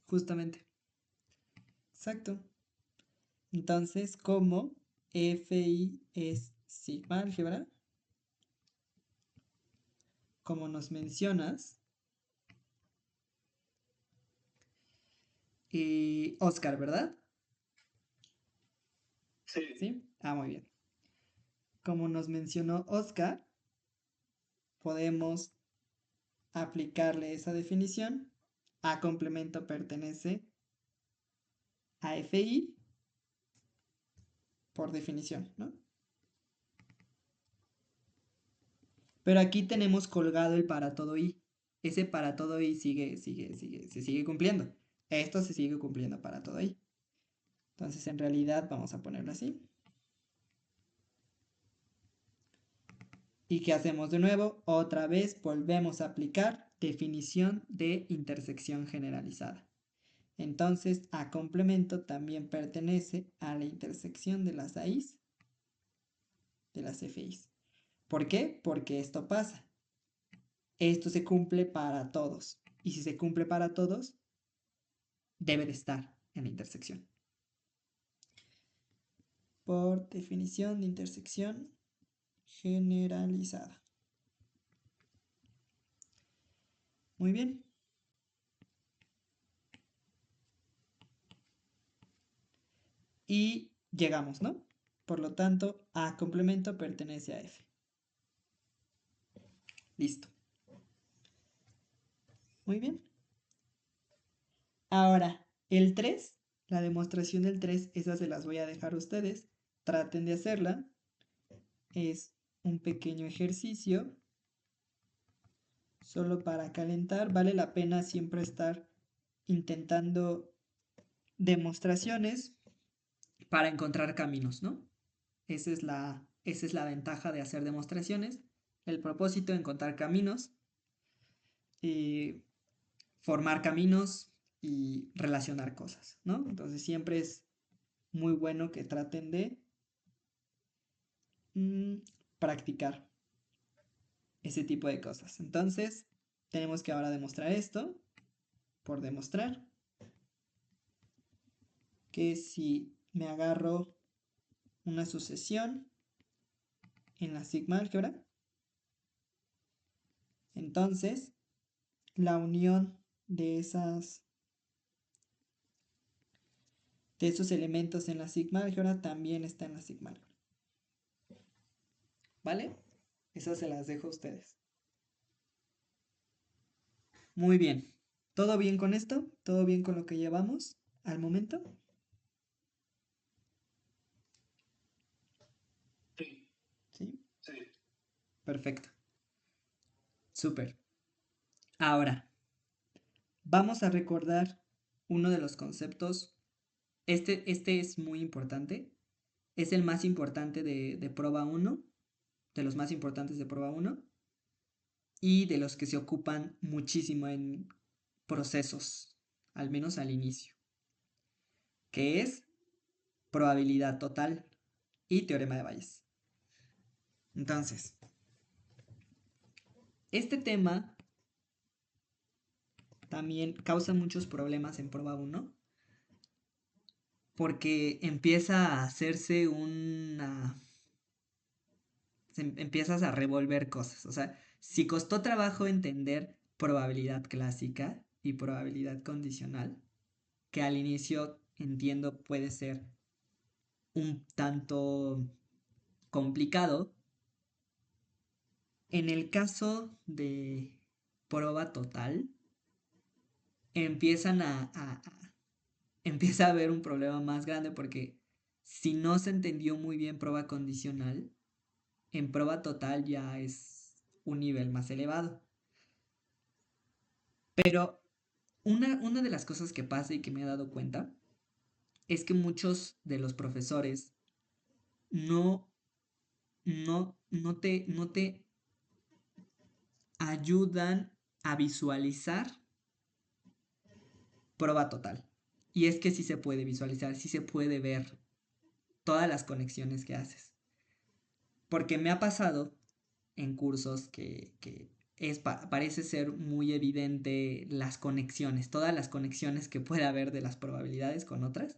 Justamente. Exacto. Entonces, como FI es sigma álgebra, como nos mencionas, Oscar, ¿verdad? Sí. ¿Sí? Ah, muy bien. Como nos mencionó Oscar, podemos aplicarle esa definición. A complemento pertenece a FI por definición, ¿no? Pero aquí tenemos colgado el para todo I. Ese para todo I se sigue cumpliendo. Esto se sigue cumpliendo para todo I. Entonces, en realidad, vamos a ponerlo así. ¿Y qué hacemos de nuevo? Otra vez volvemos a aplicar definición de intersección generalizada. Entonces, A complemento también pertenece a la intersección de las AIs, de las FIs. ¿Por qué? Porque esto pasa. Esto se cumple para todos. Y si se cumple para todos, debe de estar en la intersección. Por definición de intersección generalizada. Muy bien. Y llegamos, ¿no? Por lo tanto, A complemento pertenece a F. Listo. Muy bien. Ahora, el 3, la demostración del 3, esa se las voy a dejar a ustedes. Traten de hacerla. Es un pequeño ejercicio. Solo para calentar, vale la pena siempre estar intentando demostraciones para encontrar caminos, ¿no? Esa es la ventaja de hacer demostraciones. El propósito, encontrar caminos, formar caminos y relacionar cosas, ¿no? Entonces siempre es muy bueno que traten de practicar ese tipo de cosas. Entonces, tenemos que ahora demostrar esto, por demostrar, que si me agarro una sucesión en la sigma álgebra, entonces la unión de esos elementos en la sigma álgebra también está en la sigma álgebra. ¿Vale? Esas se las dejo a ustedes. Muy bien. ¿Todo bien con esto? ¿Todo bien con lo que llevamos al momento? Sí. ¿Sí? Sí. Perfecto. Súper. Ahora, vamos a recordar uno de los conceptos. Este es muy importante. Es el más importante de prueba 1, de los más importantes de prueba 1 y de los que se ocupan muchísimo en procesos, al menos al inicio, que es probabilidad total y teorema de Bayes. Entonces, este tema también causa muchos problemas en prueba 1 porque empieza a hacerse empiezas a revolver cosas. O sea, si costó trabajo entender probabilidad clásica y probabilidad condicional, que al inicio entiendo puede ser un tanto complicado, en el caso de prueba total, empiezan empieza a haber un problema más grande porque si no se entendió muy bien prueba condicional, en prueba total ya es un nivel más elevado. Pero una de las cosas que pasa y que me he dado cuenta es que muchos de los profesores no, no te ayudan a visualizar prueba total. Y es que sí se puede visualizar, sí se puede ver todas las conexiones que haces. Porque me ha pasado en cursos que parece ser muy evidente las conexiones, todas las conexiones que puede haber de las probabilidades con otras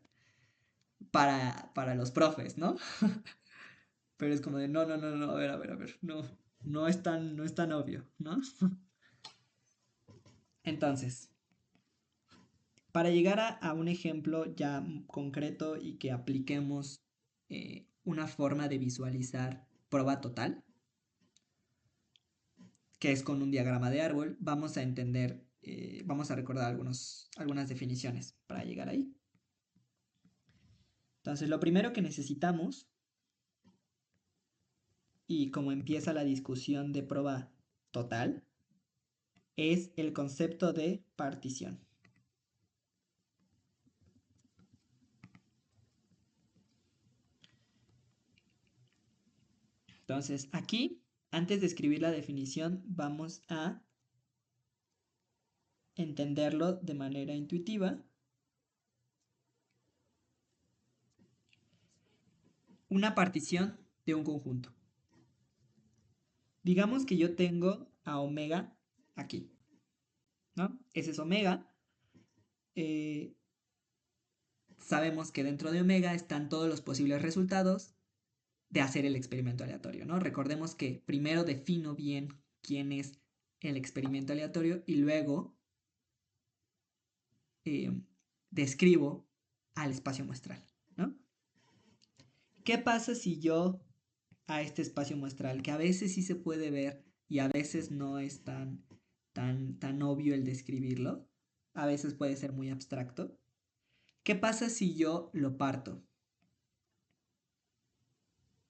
para los profes, ¿no? Pero es como de, no, a ver, no es tan obvio, ¿no? Entonces, para llegar a un ejemplo ya concreto y que apliquemos una forma de visualizar prueba total, que es con un diagrama de árbol, vamos a entender, vamos a recordar algunas definiciones para llegar ahí. Entonces, lo primero que necesitamos, y como empieza la discusión de prueba total, es el concepto de partición. Entonces, aquí, antes de escribir la definición, vamos a entenderlo de manera intuitiva. Una partición de un conjunto. Digamos que yo tengo a omega aquí, ¿no? Ese es omega. Sabemos que dentro de omega están todos los posibles resultados de hacer el experimento aleatorio, ¿no? Recordemos que primero defino bien quién es el experimento aleatorio y luego describo al espacio muestral, ¿no? ¿Qué pasa si yo a este espacio muestral, que a veces sí se puede ver y a veces no es tan obvio el describirlo, a veces puede ser muy abstracto? ¿Qué pasa si yo lo parto?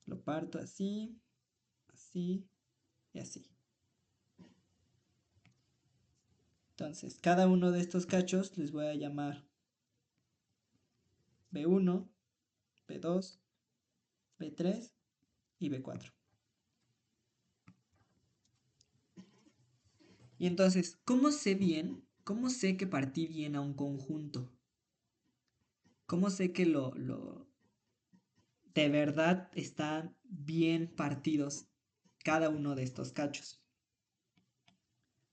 Lo parto así, así y así. Entonces, cada uno de estos cachos les voy a llamar B1, B2, B3 y B4. Y entonces, cómo sé que partí bien a un conjunto? ¿Cómo sé que de verdad están bien partidos cada uno de estos cachos?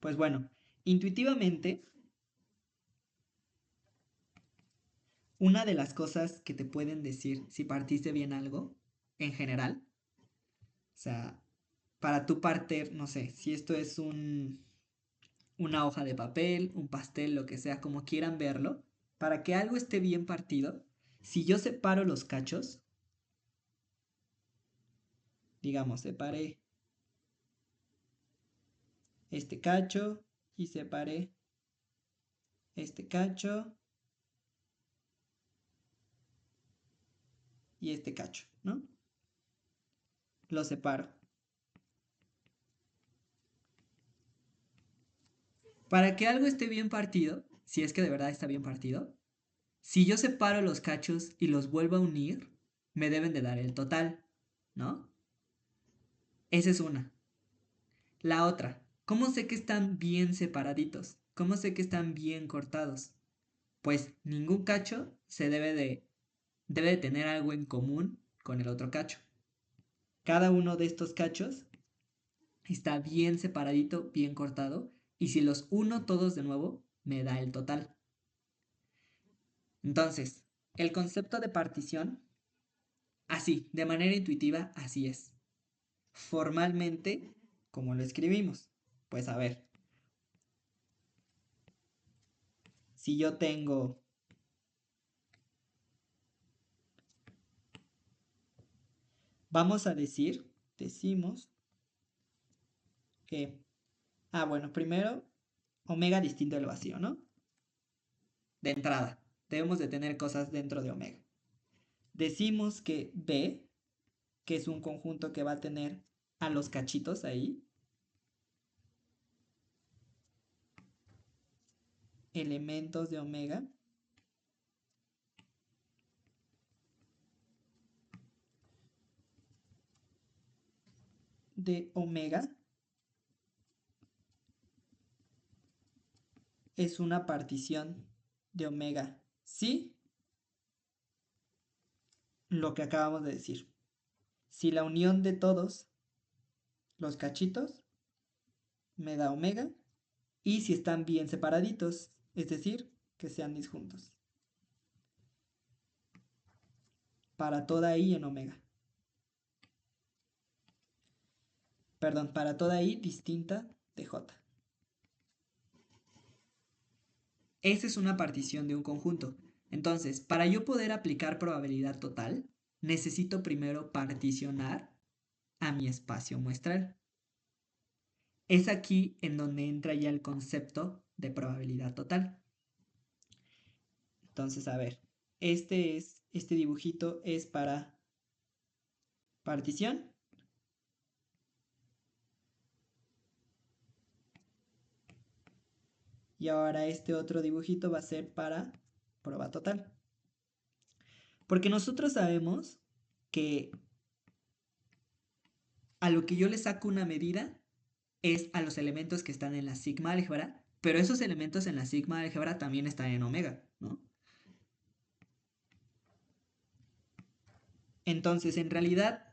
Pues bueno, intuitivamente, una de las cosas que te pueden decir si partiste bien algo, en general, o sea, para tu partir, no sé, si esto es una hoja de papel, un pastel, lo que sea, como quieran verlo, para que algo esté bien partido, si yo separo los cachos, digamos, separé este cacho y separé este cacho y este cacho, ¿no? Lo separo. Para que algo esté bien partido, si es que de verdad está bien partido, si yo separo los cachos y los vuelvo a unir, me deben de dar el total, ¿no? Esa es una. La otra, ¿cómo sé que están bien separaditos? ¿Cómo sé que están bien cortados? Pues ningún cacho debe de tener algo en común con el otro cacho. Cada uno de estos cachos está bien separadito, bien cortado, y si los uno todos de nuevo, me da el total. Entonces, el concepto de partición, así, de manera intuitiva, así es. Formalmente, ¿cómo lo escribimos? Pues a ver, si yo tengo vamos a decimos que, bueno, primero, omega distinto del vacío, ¿no? De entrada, debemos de tener cosas dentro de omega. Decimos que B, que es un conjunto que va a tener a los cachitos ahí, elementos de omega, es una partición de omega, ¿sí? Lo que acabamos de decir. Si la unión de todos los cachitos me da omega, y si están bien separaditos, es decir, que sean disjuntos. Para toda i en omega. Perdón, para toda i distinta de j. Esa es una partición de un conjunto. Entonces, para yo poder aplicar probabilidad total, necesito primero particionar a mi espacio muestral. Es aquí en donde entra ya el concepto de probabilidad total. Entonces, a ver, este dibujito es para partición. Y ahora este otro dibujito va a ser para prueba total. Porque nosotros sabemos que a lo que yo le saco una medida es a los elementos que están en la sigma álgebra, pero esos elementos en la sigma álgebra también están en omega, ¿no? Entonces, en realidad,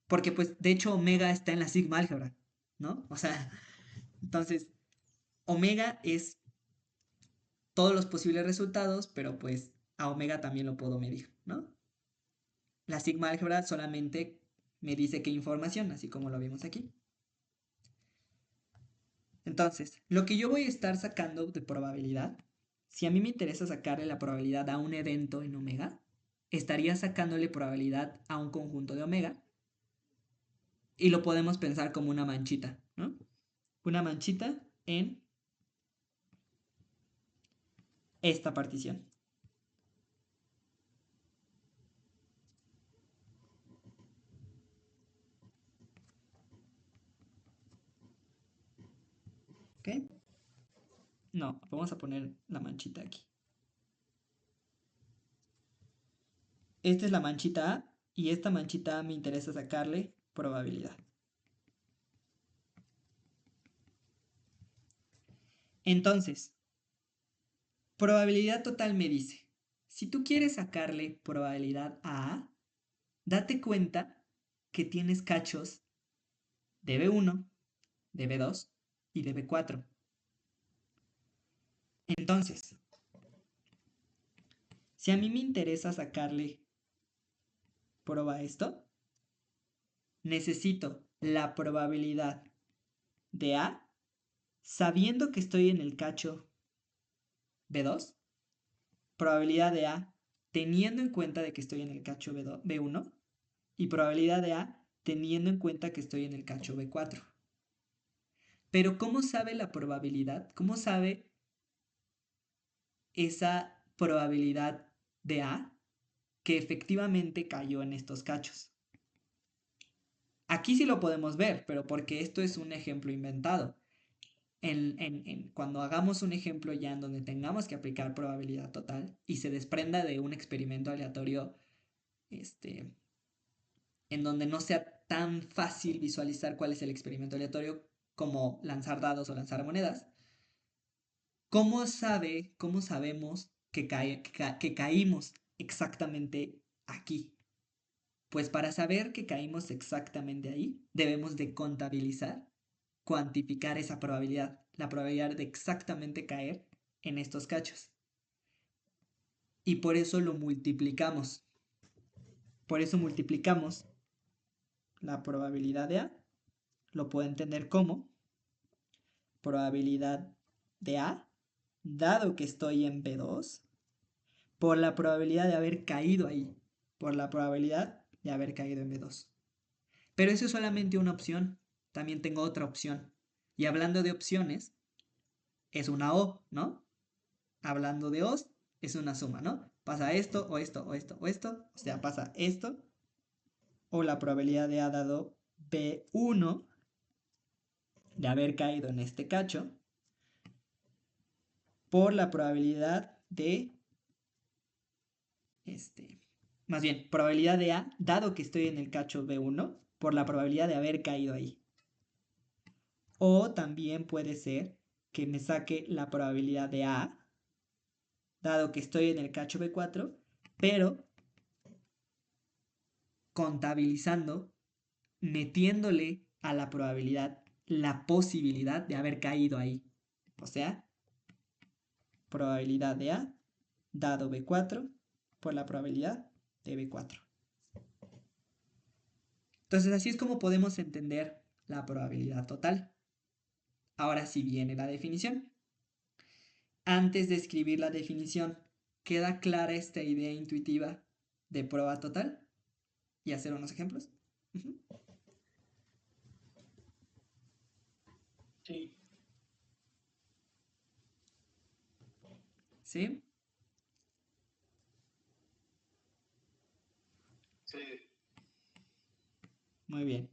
porque pues de hecho omega está en la sigma álgebra, ¿no? O sea, entonces, omega es todos los posibles resultados, pero pues a omega también lo puedo medir, ¿no? La sigma álgebra solamente me dice qué información, así como lo vimos aquí. Entonces, lo que yo voy a estar sacando de probabilidad, si a mí me interesa sacarle la probabilidad a un evento en omega, estaría sacándole probabilidad a un conjunto de omega y lo podemos pensar como una manchita, ¿no? Una manchita en esta partición. ¿Ok? No, vamos a poner la manchita aquí. Esta es la manchita A y esta manchita A me interesa sacarle probabilidad. Entonces, probabilidad total me dice, si tú quieres sacarle probabilidad a A, date cuenta que tienes cachos de B1, de B2 y de B4. Entonces, si a mí me interesa sacarle proba a esto, necesito la probabilidad de A sabiendo que estoy en el cacho B2, probabilidad de A teniendo en cuenta de que estoy en el cacho B1 y probabilidad de A teniendo en cuenta que estoy en el cacho B4. Pero ¿cómo sabe la probabilidad? ¿Cómo sabe esa probabilidad de A que efectivamente cayó en estos cachos? Aquí sí lo podemos ver, pero porque esto es un ejemplo inventado. Cuando hagamos un ejemplo ya en donde tengamos que aplicar probabilidad total y se desprenda de un experimento aleatorio, en donde no sea tan fácil visualizar cuál es el experimento aleatorio como lanzar dados o lanzar monedas, ¿cómo sabemos que caímos exactamente aquí? Pues para saber que caímos exactamente ahí, debemos de contabilizar, cuantificar esa probabilidad, la probabilidad de exactamente caer en estos cachos. Y por eso lo multiplicamos. Por eso multiplicamos la probabilidad de A, lo puedo entender como probabilidad de A, dado que estoy en B2, por la probabilidad de haber caído ahí, por la probabilidad de haber caído en B2. Pero eso es solamente una opción, también tengo otra opción. Y hablando de opciones, es una O, ¿no? Hablando de O's, es una suma, ¿no? Pasa esto, o esto, o esto, o esto, o sea, pasa esto, o la probabilidad de A dado B1 de haber caído en este cacho, por la probabilidad de, más bien, probabilidad de A, dado que estoy en el cacho B1, por la probabilidad de haber caído ahí. O también puede ser que me saque la probabilidad de A, dado que estoy en el cacho B4, pero contabilizando, metiéndole a la probabilidad la posibilidad de haber caído ahí. O sea, probabilidad de A dado B4 por la probabilidad de B4. Entonces así es como podemos entender la probabilidad total. Ahora sí viene la definición. Antes de escribir la definición, ¿queda clara esta idea intuitiva de prueba total? Y hacer unos ejemplos. Sí. ¿Sí? Sí, Muy bien.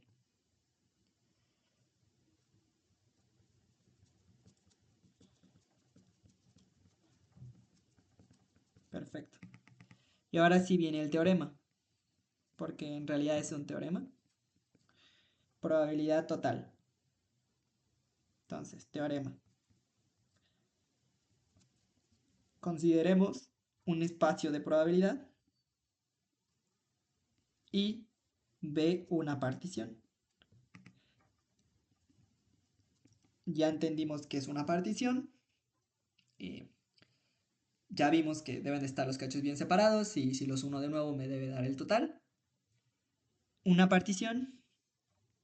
Perfecto. Y ahora sí viene el teorema, porque en realidad es un teorema. Probabilidad total. Entonces, teorema. Consideremos un espacio de probabilidad y B una partición. Ya entendimos que es una partición. Ya vimos que deben de estar los cachos bien separados y si los uno de nuevo me debe dar el total. Una partición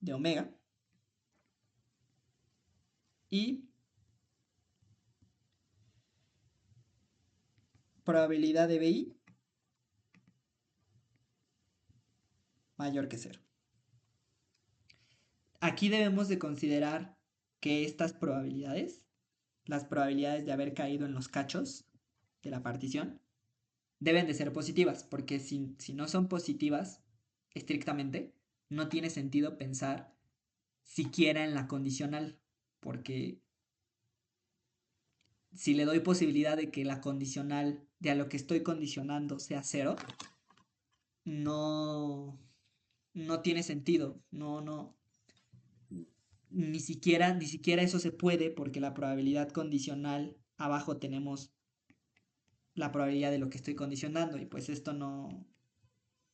de omega y probabilidad de BI mayor que 0. Aquí debemos de considerar que estas probabilidades, las probabilidades de haber caído en los cachos de la partición, deben de ser positivas, porque si no son positivas estrictamente, no tiene sentido pensar siquiera en la condicional, porque si le doy posibilidad de que la condicional de a lo que estoy condicionando sea 0, no, no tiene sentido, ni siquiera eso se puede porque la probabilidad condicional, abajo tenemos la probabilidad de lo que estoy condicionando y pues esto no,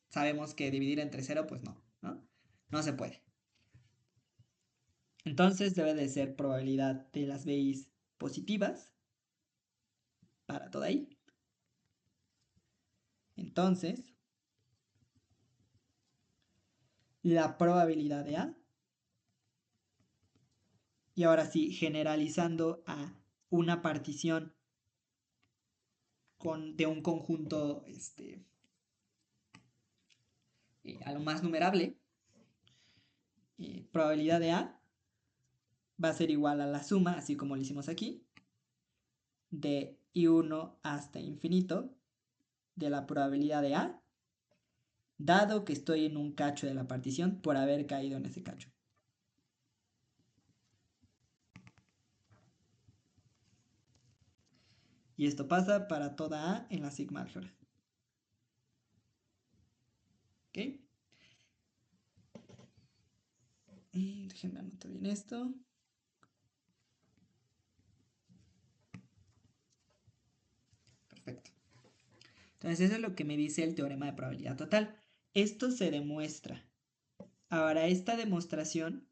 sabemos que dividir entre 0 pues no se puede. Entonces debe de ser probabilidad de las BIs positivas para toda I. Entonces, la probabilidad de A Y ahora sí, generalizando a una partición de un conjunto a lo más numerable, probabilidad de A va a ser igual a la suma, así como lo hicimos aquí, de I1 hasta infinito de la probabilidad de A, dado que estoy en un cacho de la partición por haber caído en ese cacho. Y esto pasa para toda A en la sigma álgebra. ¿Ok? Y déjenme anotar bien esto. Perfecto. Entonces eso es lo que me dice el teorema de probabilidad total. Esto se demuestra. Ahora esta demostración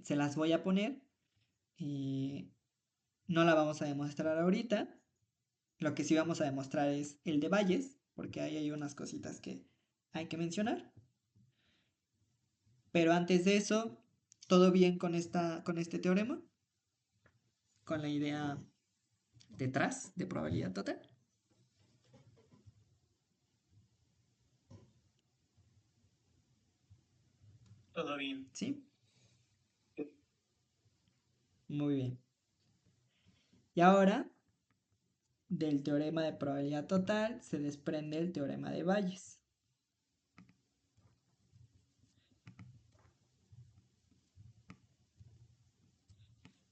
se las voy a poner. No la vamos a demostrar ahorita. Lo que sí vamos a demostrar es el de Bayes, porque ahí hay unas cositas que hay que mencionar. Pero antes de eso, ¿todo bien con este teorema? Con la idea detrás de probabilidad total. Todo bien. ¿Sí? Muy bien. Y ahora, del teorema de probabilidad total se desprende el teorema de Bayes.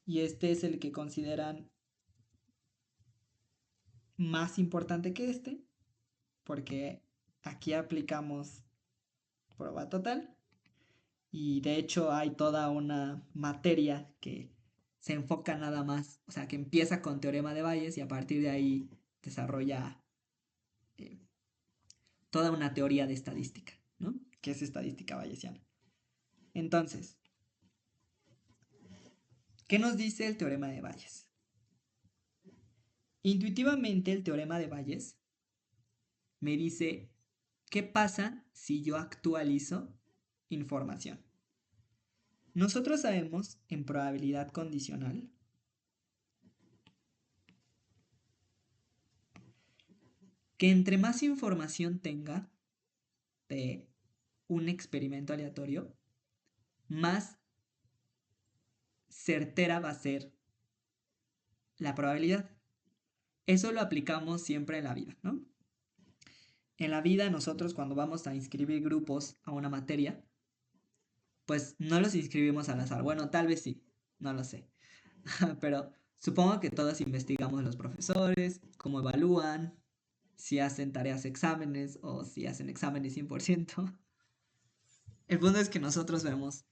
Y este es el que consideran más importante que este, porque aquí aplicamos prueba total. Y de hecho hay toda una materia que se enfoca nada más, o sea, que empieza con teorema de Bayes y a partir de ahí desarrolla eh, toda una teoría de estadística, ¿no? Que es estadística bayesiana. Entonces, ¿qué nos dice el teorema de Bayes? Intuitivamente el teorema de Bayes me dice qué pasa si yo actualizo información. Nosotros sabemos en probabilidad condicional que entre más información tenga de un experimento aleatorio, más certera va a ser la probabilidad. Eso lo aplicamos siempre en la vida, ¿no? En la vida nosotros cuando vamos a inscribir grupos a una materia, pues no los inscribimos al azar. Bueno, tal vez sí, no lo sé. Pero supongo que todos investigamos los profesores, cómo evalúan, si hacen tareas exámenes o si hacen exámenes 100%. El punto es que nosotros vemos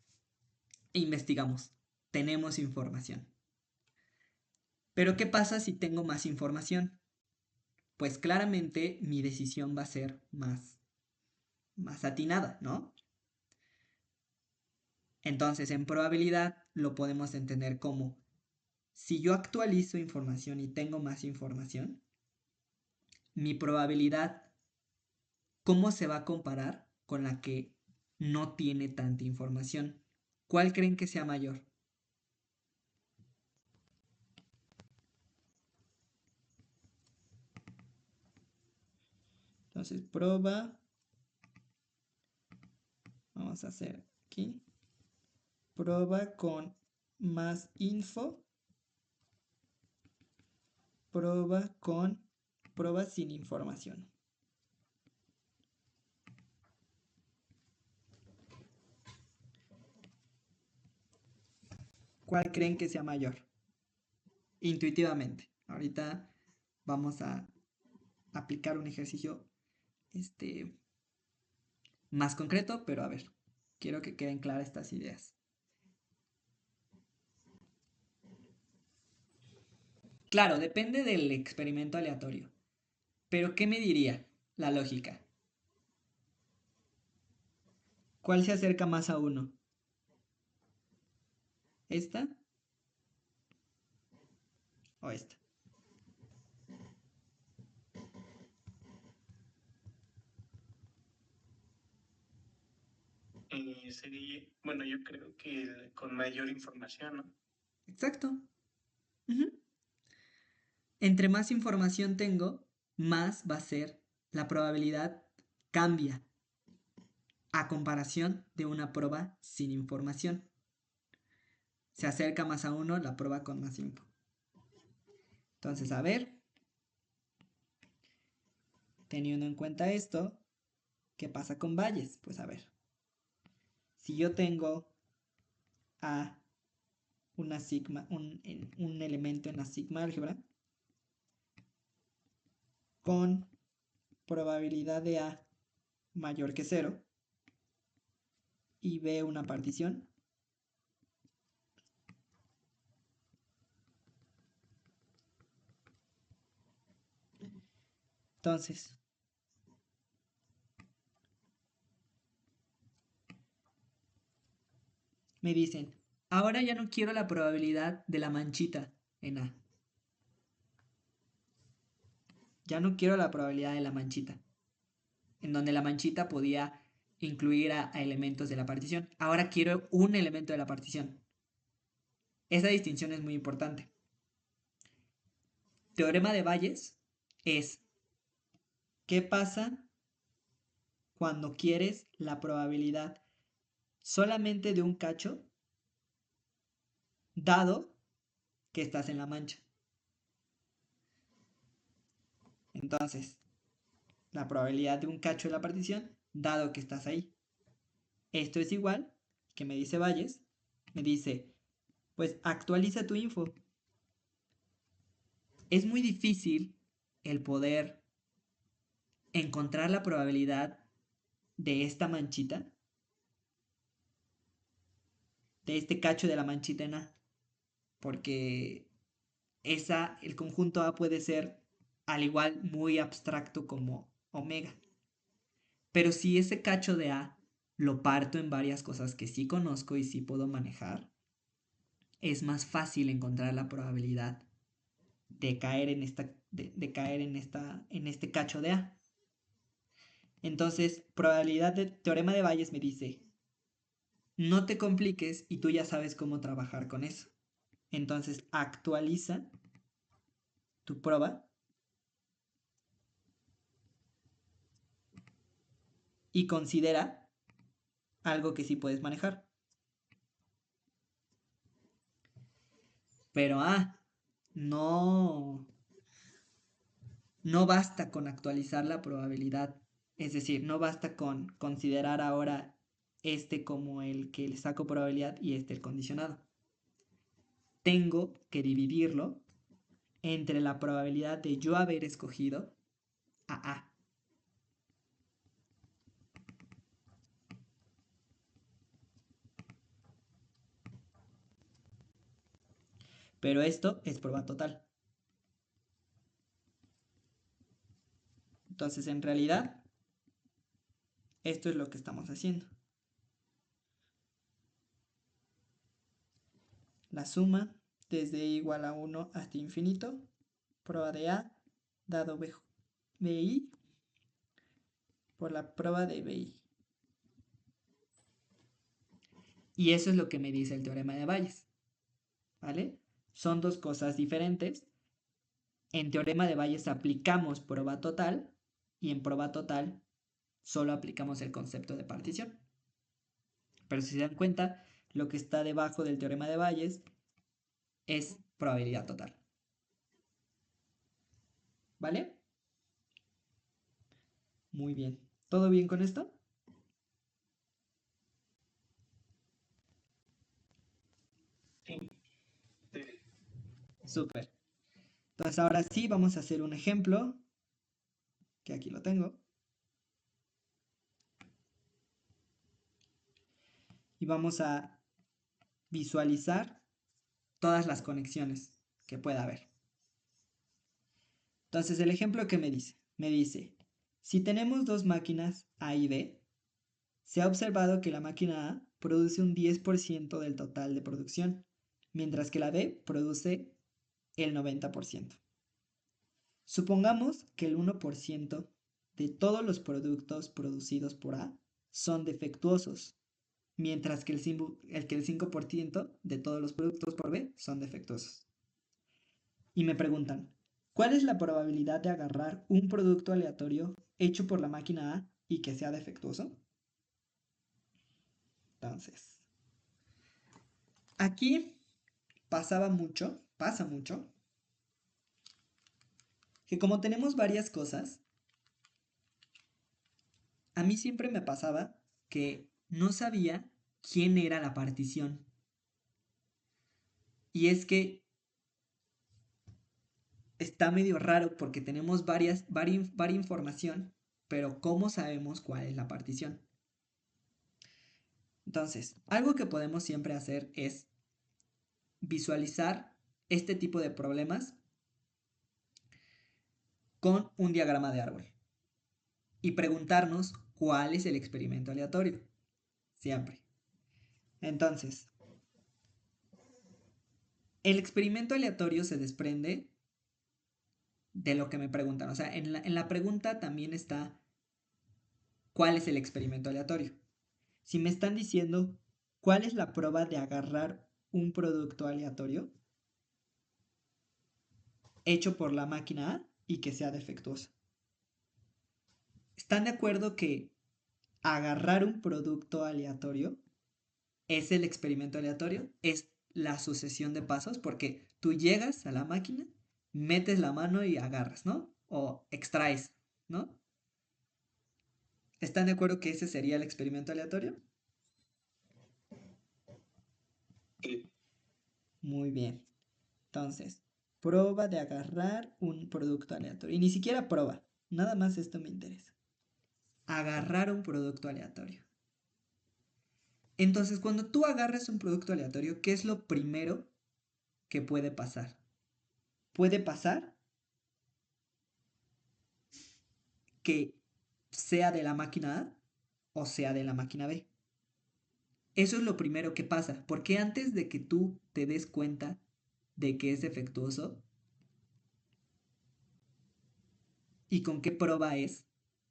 e investigamos, tenemos información. Pero ¿qué pasa si tengo más información? Pues claramente mi decisión va a ser más atinada, ¿no? Entonces, en probabilidad lo podemos entender como si yo actualizo información y tengo más información, mi probabilidad, ¿cómo se va a comparar con la que no tiene tanta información? ¿Cuál creen que sea mayor? Entonces, vamos a hacer aquí, prueba con más info, prueba sin información. ¿Cuál creen que sea mayor? Intuitivamente. Ahorita vamos a aplicar un ejercicio más concreto, pero a ver, quiero que queden claras estas ideas. Claro, depende del experimento aleatorio. Pero ¿qué me diría la lógica? ¿Cuál se acerca más a uno? ¿Esta o esta? sería, bueno, yo creo que con mayor información, ¿no? Exacto. Ujú. Entre más información tengo, más va a ser la probabilidad cambia a comparación de una prueba sin información. Se acerca más a uno la prueba con más info. Entonces, a ver, teniendo en cuenta esto, ¿qué pasa con valles? Pues a ver, si yo tengo a una sigma, un elemento en la sigma álgebra con probabilidad de A mayor que 0 y B una partición, entonces me dicen, ahora ya no quiero la probabilidad de la manchita en A. Ya no quiero la probabilidad de la manchita, en donde la manchita podía incluir a elementos de la partición. Ahora quiero un elemento de la partición. Esa distinción es muy importante. Teorema de Bayes es ¿qué pasa cuando quieres la probabilidad solamente de un cacho, dado que estás en la mancha? Entonces, la probabilidad de un cacho de la partición, dado que estás ahí. Esto es igual, que me dice Bayes, me dice, pues actualiza tu info. Es muy difícil el poder encontrar la probabilidad de esta manchita, de este cacho de la manchita en A, porque el conjunto A puede ser al igual muy abstracto como omega. Pero si ese cacho de A lo parto en varias cosas que sí conozco y sí puedo manejar, es más fácil encontrar la probabilidad de caer en en este cacho de A. Entonces, probabilidad de teorema de Bayes me dice, no te compliques y tú ya sabes cómo trabajar con eso. Entonces, actualiza tu prueba y considera algo que sí puedes manejar. Pero, no, no basta con actualizar la probabilidad. Es decir, no basta con considerar ahora este como el que le saco probabilidad y este el condicionado. Tengo que dividirlo entre la probabilidad de yo haber escogido a A. Pero esto es prueba total. Entonces, en realidad, esto es lo que estamos haciendo. La suma desde igual a 1 hasta infinito, prueba de A dado BI por la prueba de BI. Y eso es lo que me dice el teorema de Bayes. ¿Vale? Son dos cosas diferentes. En teorema de Bayes aplicamos prueba total y en prueba total solo aplicamos el concepto de partición. Pero si se dan cuenta, lo que está debajo del teorema de Bayes es probabilidad total. ¿Vale? Muy bien. ¿Todo bien con esto? Sí. Sí. Súper. Entonces ahora sí vamos a hacer un ejemplo, que aquí lo tengo. Y vamos a visualizar todas las conexiones que pueda haber. Entonces el ejemplo que me dice, si tenemos dos máquinas A y B, se ha observado que la máquina A produce un 10% del total de producción, mientras que la B produce el 90%. Supongamos que el 1% de todos los productos producidos por A son defectuosos, mientras que el 5% de todos los productos por B son defectuosos. Y me preguntan, ¿cuál es la probabilidad de agarrar un producto aleatorio hecho por la máquina A y que sea defectuoso? Entonces, aquí pasa mucho, que como tenemos varias cosas, a mí siempre me pasaba que no sabía quién era la partición. Y es que está medio raro porque tenemos varia información, pero ¿cómo sabemos cuál es la partición? Entonces, algo que podemos siempre hacer es visualizar este tipo de problemas con un diagrama de árbol y preguntarnos cuál es el experimento aleatorio. Siempre. Entonces, el experimento aleatorio se desprende de lo que me preguntan. O sea, en la pregunta también está cuál es el experimento aleatorio. Si me están diciendo cuál es la prueba de agarrar un producto aleatorio hecho por la máquina A y que sea defectuoso. ¿Están de acuerdo que agarrar un producto aleatorio es el experimento aleatorio? Es la sucesión de pasos porque tú llegas a la máquina, metes la mano y agarras, ¿no? O extraes, ¿no? ¿Están de acuerdo que ese sería el experimento aleatorio? Sí. Muy bien. Entonces, prueba de agarrar un producto aleatorio. Y ni siquiera prueba. Nada más esto me interesa. Agarrar un producto aleatorio. Entonces, cuando tú agarras un producto aleatorio, ¿qué es lo primero que puede pasar? Puede pasar que sea de la máquina A o sea de la máquina B. Eso es lo primero que pasa, porque antes de que tú te des cuenta de que es defectuoso y con qué prueba es,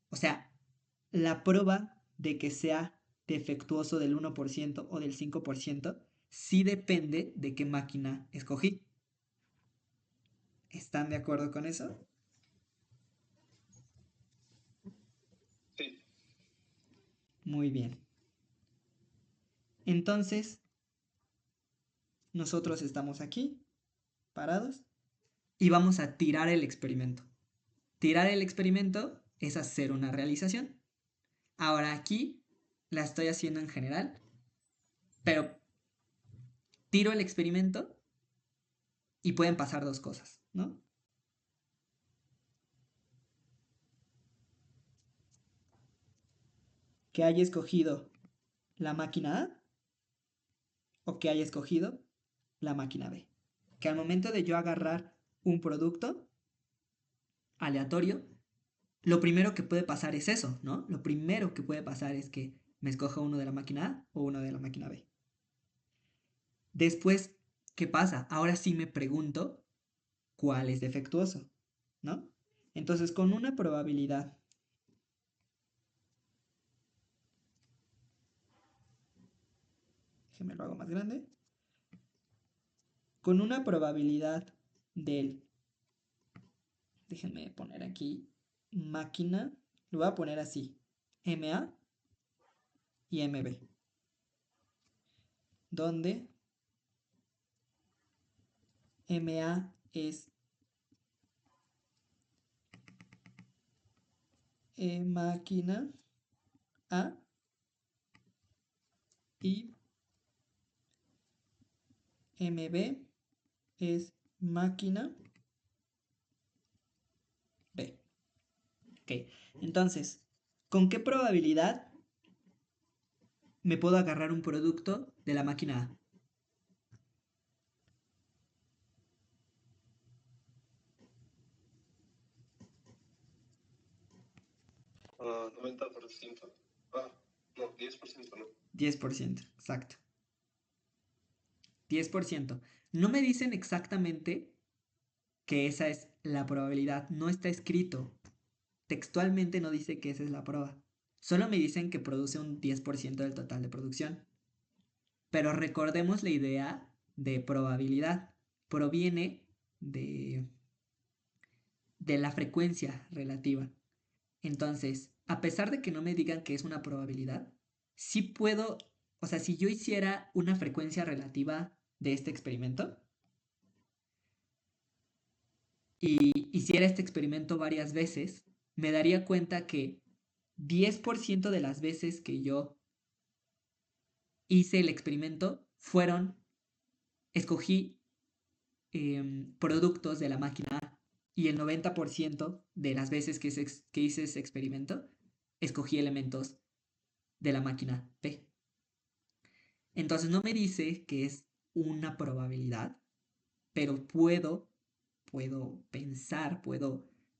o sea, la prueba de que sea defectuoso del 1% o del 5% sí depende de qué máquina escogí. ¿Están de acuerdo con eso? Sí. Muy bien. Entonces, nosotros estamos aquí, parados, y vamos a tirar el experimento. Tirar el experimento es hacer una realización. Ahora aquí la estoy haciendo en general, pero tiro el experimento y pueden pasar dos cosas, ¿no? Que haya escogido la máquina A o que haya escogido la máquina B. Que al momento de yo agarrar un producto aleatorio, lo primero que puede pasar es eso, ¿no? Lo primero que puede pasar es que me escoja uno de la máquina A o uno de la máquina B. Después, ¿qué pasa? Ahora sí me pregunto cuál es defectuoso, ¿no? Entonces, con una probabilidad déjenme lo hago más grande, con una probabilidad del, déjenme poner aquí, máquina, lo voy a poner así, MA y MB, donde MA es máquina A y MB es máquina B. Ok, entonces, ¿con qué probabilidad me puedo agarrar un producto de la máquina A? 90%. No, 10% no. 10%, exacto. 10%. No me dicen exactamente que esa es la probabilidad. No está escrito. Textualmente no dice que esa es la prueba. Solo me dicen que produce un 10% del total de producción. Pero recordemos la idea de probabilidad. Proviene de la frecuencia relativa. Entonces, a pesar de que no me digan que es una probabilidad, sí puedo, o sea, si yo hiciera una frecuencia relativa de este experimento y hiciera este experimento varias veces, me daría cuenta que 10% de las veces que yo hice el experimento escogí productos de la máquina A y el 90% de las veces que hice ese experimento escogí elementos de la máquina B. Entonces no me dice que es una probabilidad, pero puedo pensar,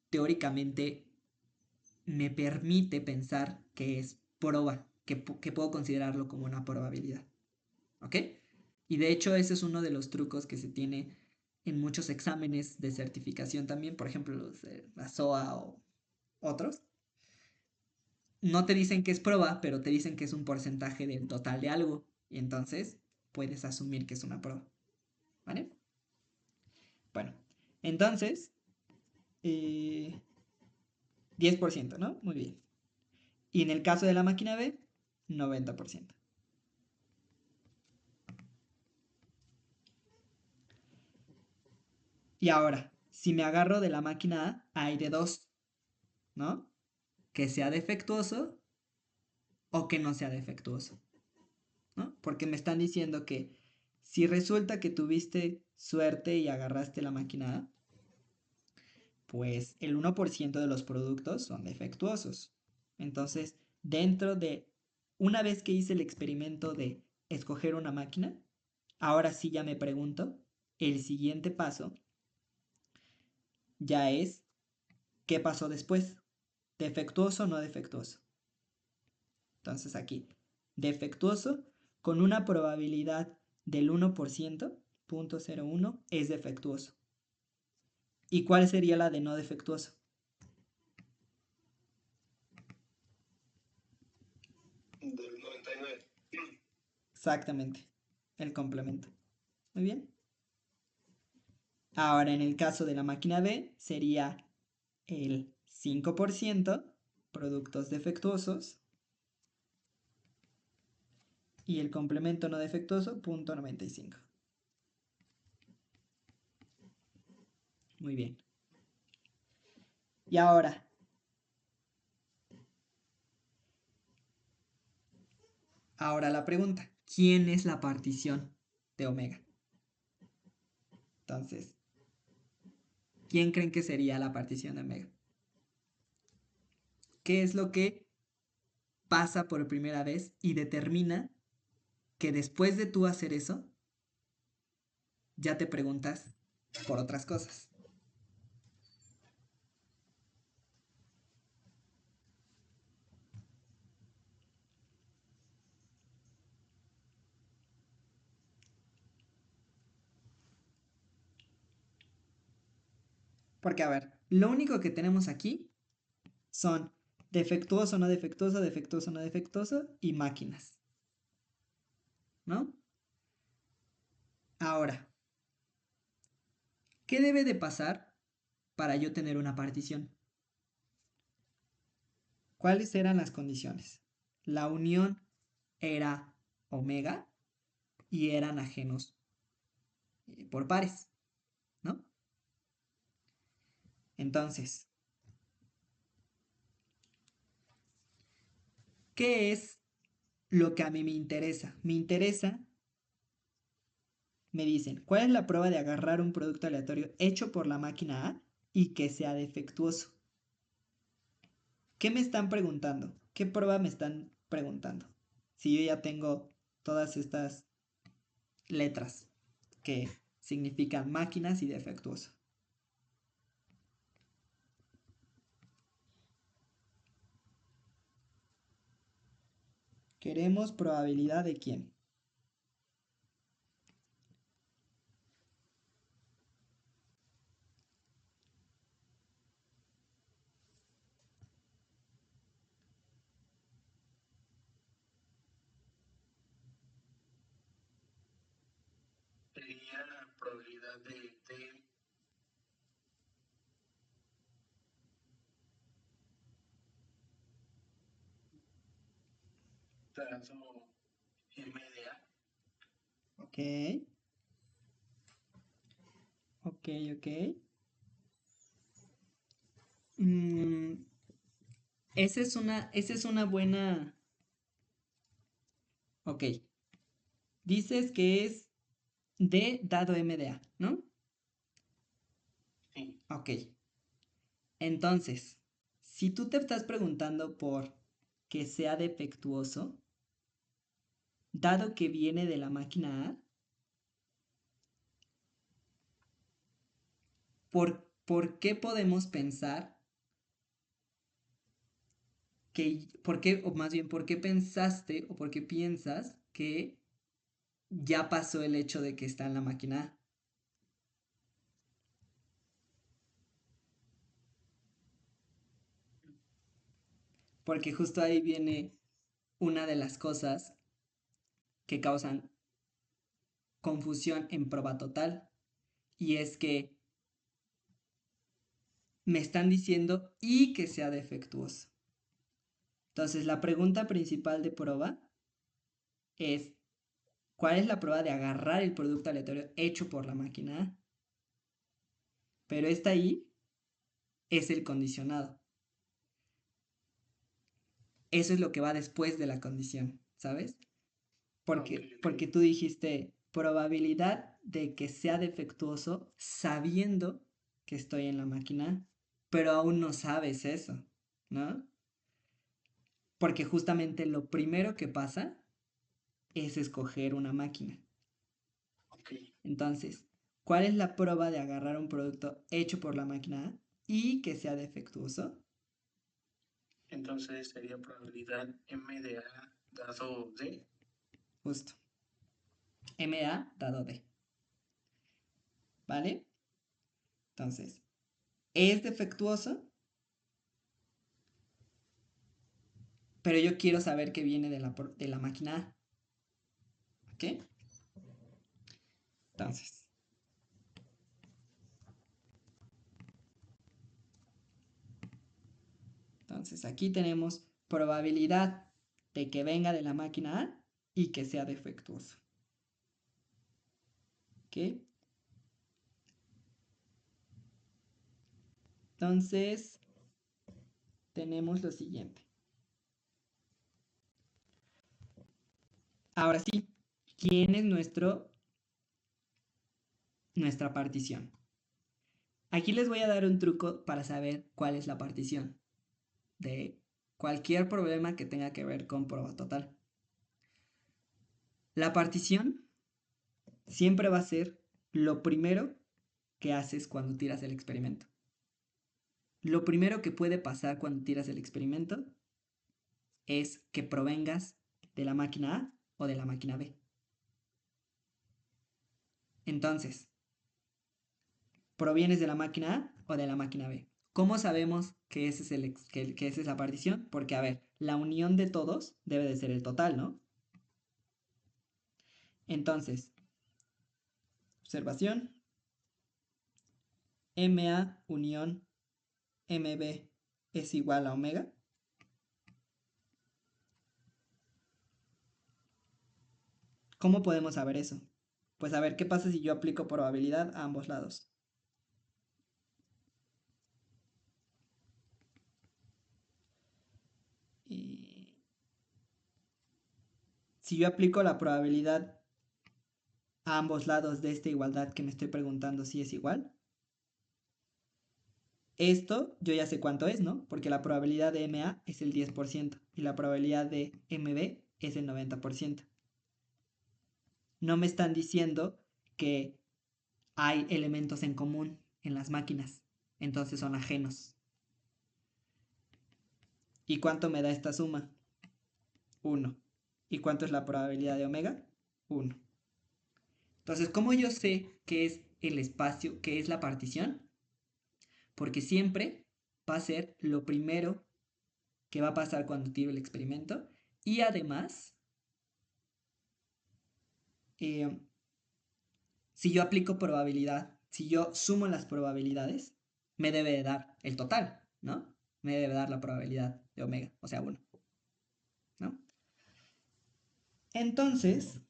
teóricamente me permite pensar que es que puedo considerarlo como una probabilidad. ¿Ok? Y de hecho ese es uno de los trucos que se tiene en muchos exámenes de certificación también, por ejemplo los de la SOA o otros. No te dicen que es prueba, pero te dicen que es un porcentaje del total de algo. Y entonces puedes asumir que es una prueba. ¿Vale? Bueno, entonces, 10%, ¿no? Muy bien. Y en el caso de la máquina B, 90%. Y ahora, si me agarro de la máquina A, hay de dos, ¿no? Que sea defectuoso o que no sea defectuoso, ¿no? Porque me están diciendo que si resulta que tuviste suerte y agarraste la máquina A, pues el 1% de los productos son defectuosos. Entonces, una vez que hice el experimento de escoger una máquina, ahora sí ya me pregunto, el siguiente paso ya es, ¿qué pasó después? ¿Defectuoso o no defectuoso? Entonces aquí, defectuoso con una probabilidad del 1%, 0.01, es defectuoso. ¿Y cuál sería la de no defectuoso? Del 99. Exactamente, el complemento. Muy bien. Ahora en el caso de la máquina B sería el 5% productos defectuosos y el complemento no defectuoso 0.95. Muy bien. Y ahora la pregunta, ¿quién es la partición de omega? Entonces, ¿quién creen que sería la partición de omega? ¿Qué es lo que pasa por primera vez y determina que después de tú hacer eso, ya te preguntas por otras cosas? Porque, a ver, lo único que tenemos aquí son defectuoso, no defectuoso, defectuoso, no defectuoso y máquinas. ¿No? Ahora, ¿qué debe de pasar para yo tener una partición? ¿Cuáles eran las condiciones? La unión era omega y eran ajenos por pares, ¿no? Entonces, ¿qué es lo que a mí me interesa? Me interesa, me dicen, ¿cuál es la prueba de agarrar un producto aleatorio hecho por la máquina A y que sea defectuoso? ¿Qué me están preguntando? ¿Qué prueba me están preguntando? Si yo ya tengo todas estas letras que significan máquinas y defectuoso. Queremos probabilidad de quién. sería la probabilidad de dado M de A. Ok. Ok. Mm, esa es una buena... Ok. Dices que es D dado M de A, ¿no? Sí, Ok. Entonces, si tú te estás preguntando por que sea defectuoso, dado que viene de la máquina A, ¿por qué podemos pensar o más bien, por qué pensaste o por qué piensas que ya pasó el hecho de que está en la máquina A? Porque justo ahí viene una de las cosas que causan confusión en prueba total. Y es que me están diciendo y que sea defectuoso. Entonces, la pregunta principal de prueba es, ¿cuál es la prueba de agarrar el producto aleatorio hecho por la máquina A? Pero esta ahí es el condicionado. Eso es lo que va después de la condición, ¿sabes? Porque tú dijiste probabilidad de que sea defectuoso sabiendo que estoy en la máquina, pero aún no sabes eso, ¿no? Porque justamente lo primero que pasa es escoger una máquina. ok. Entonces, ¿cuál es la prueba de agarrar un producto hecho por la máquina A y que sea defectuoso? Entonces sería probabilidad M de A dado D. Justo. MA dado D. ¿Vale? Entonces, es defectuoso, pero yo quiero saber que viene de la máquina A. ¿Ok? Entonces aquí tenemos probabilidad de que venga de la máquina A y que sea defectuoso. ¿Ok? Entonces, tenemos lo siguiente. Ahora sí, ¿quién es nuestra partición? Aquí les voy a dar un truco para saber cuál es la partición de cualquier problema que tenga que ver con prueba total. La partición siempre va a ser lo primero que haces cuando tiras el experimento. Lo primero que puede pasar cuando tiras el experimento es que provengas de la máquina A o de la máquina B. Entonces, ¿provienes de la máquina A o de la máquina B? ¿Cómo sabemos que, que esa es la partición? Porque, a ver, la unión de todos debe de ser el total, ¿no? Entonces, observación, MA unión MB es igual a omega. ¿Cómo podemos saber eso? Pues a ver, ¿qué pasa si yo aplico probabilidad a ambos lados? Y si yo aplico la probabilidad a ambos lados de esta igualdad que me estoy preguntando si es igual, esto yo ya sé cuánto es, ¿no? Porque la probabilidad de MA es el 10% y la probabilidad de MB es el 90%. No me están diciendo que hay elementos en común en las máquinas, entonces son ajenos. ¿Y cuánto me da esta suma? 1. ¿Y cuánto es la probabilidad de omega? 1. Entonces, ¿cómo yo sé qué es el espacio, qué es la partición? Porque siempre va a ser lo primero que va a pasar cuando tiro el experimento. Y además, eh, si yo aplico probabilidad, si yo sumo las probabilidades, me debe de dar el total, ¿no? Me debe dar la probabilidad de omega, o sea, 1, ¿no? Entonces,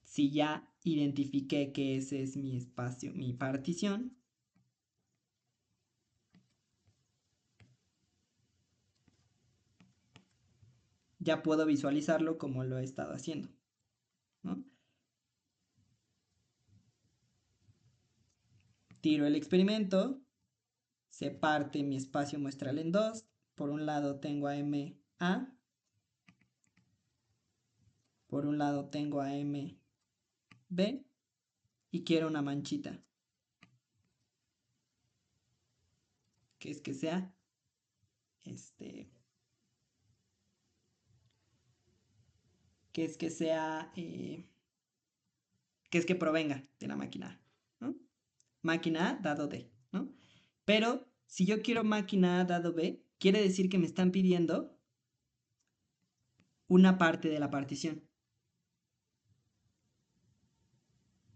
si ya identifiqué que ese es mi espacio, mi partición, ya puedo visualizarlo como lo he estado haciendo, ¿no? Tiro el experimento, se parte mi espacio muestral en dos. Por un lado tengo a MA, por un lado tengo a MB y quiero una manchita, que es que sea que es que sea que es que provenga de la máquina A, ¿no? Máquina A dado D, ¿no? Pero si yo quiero máquina A dado B, quiere decir que me están pidiendo una parte de la partición.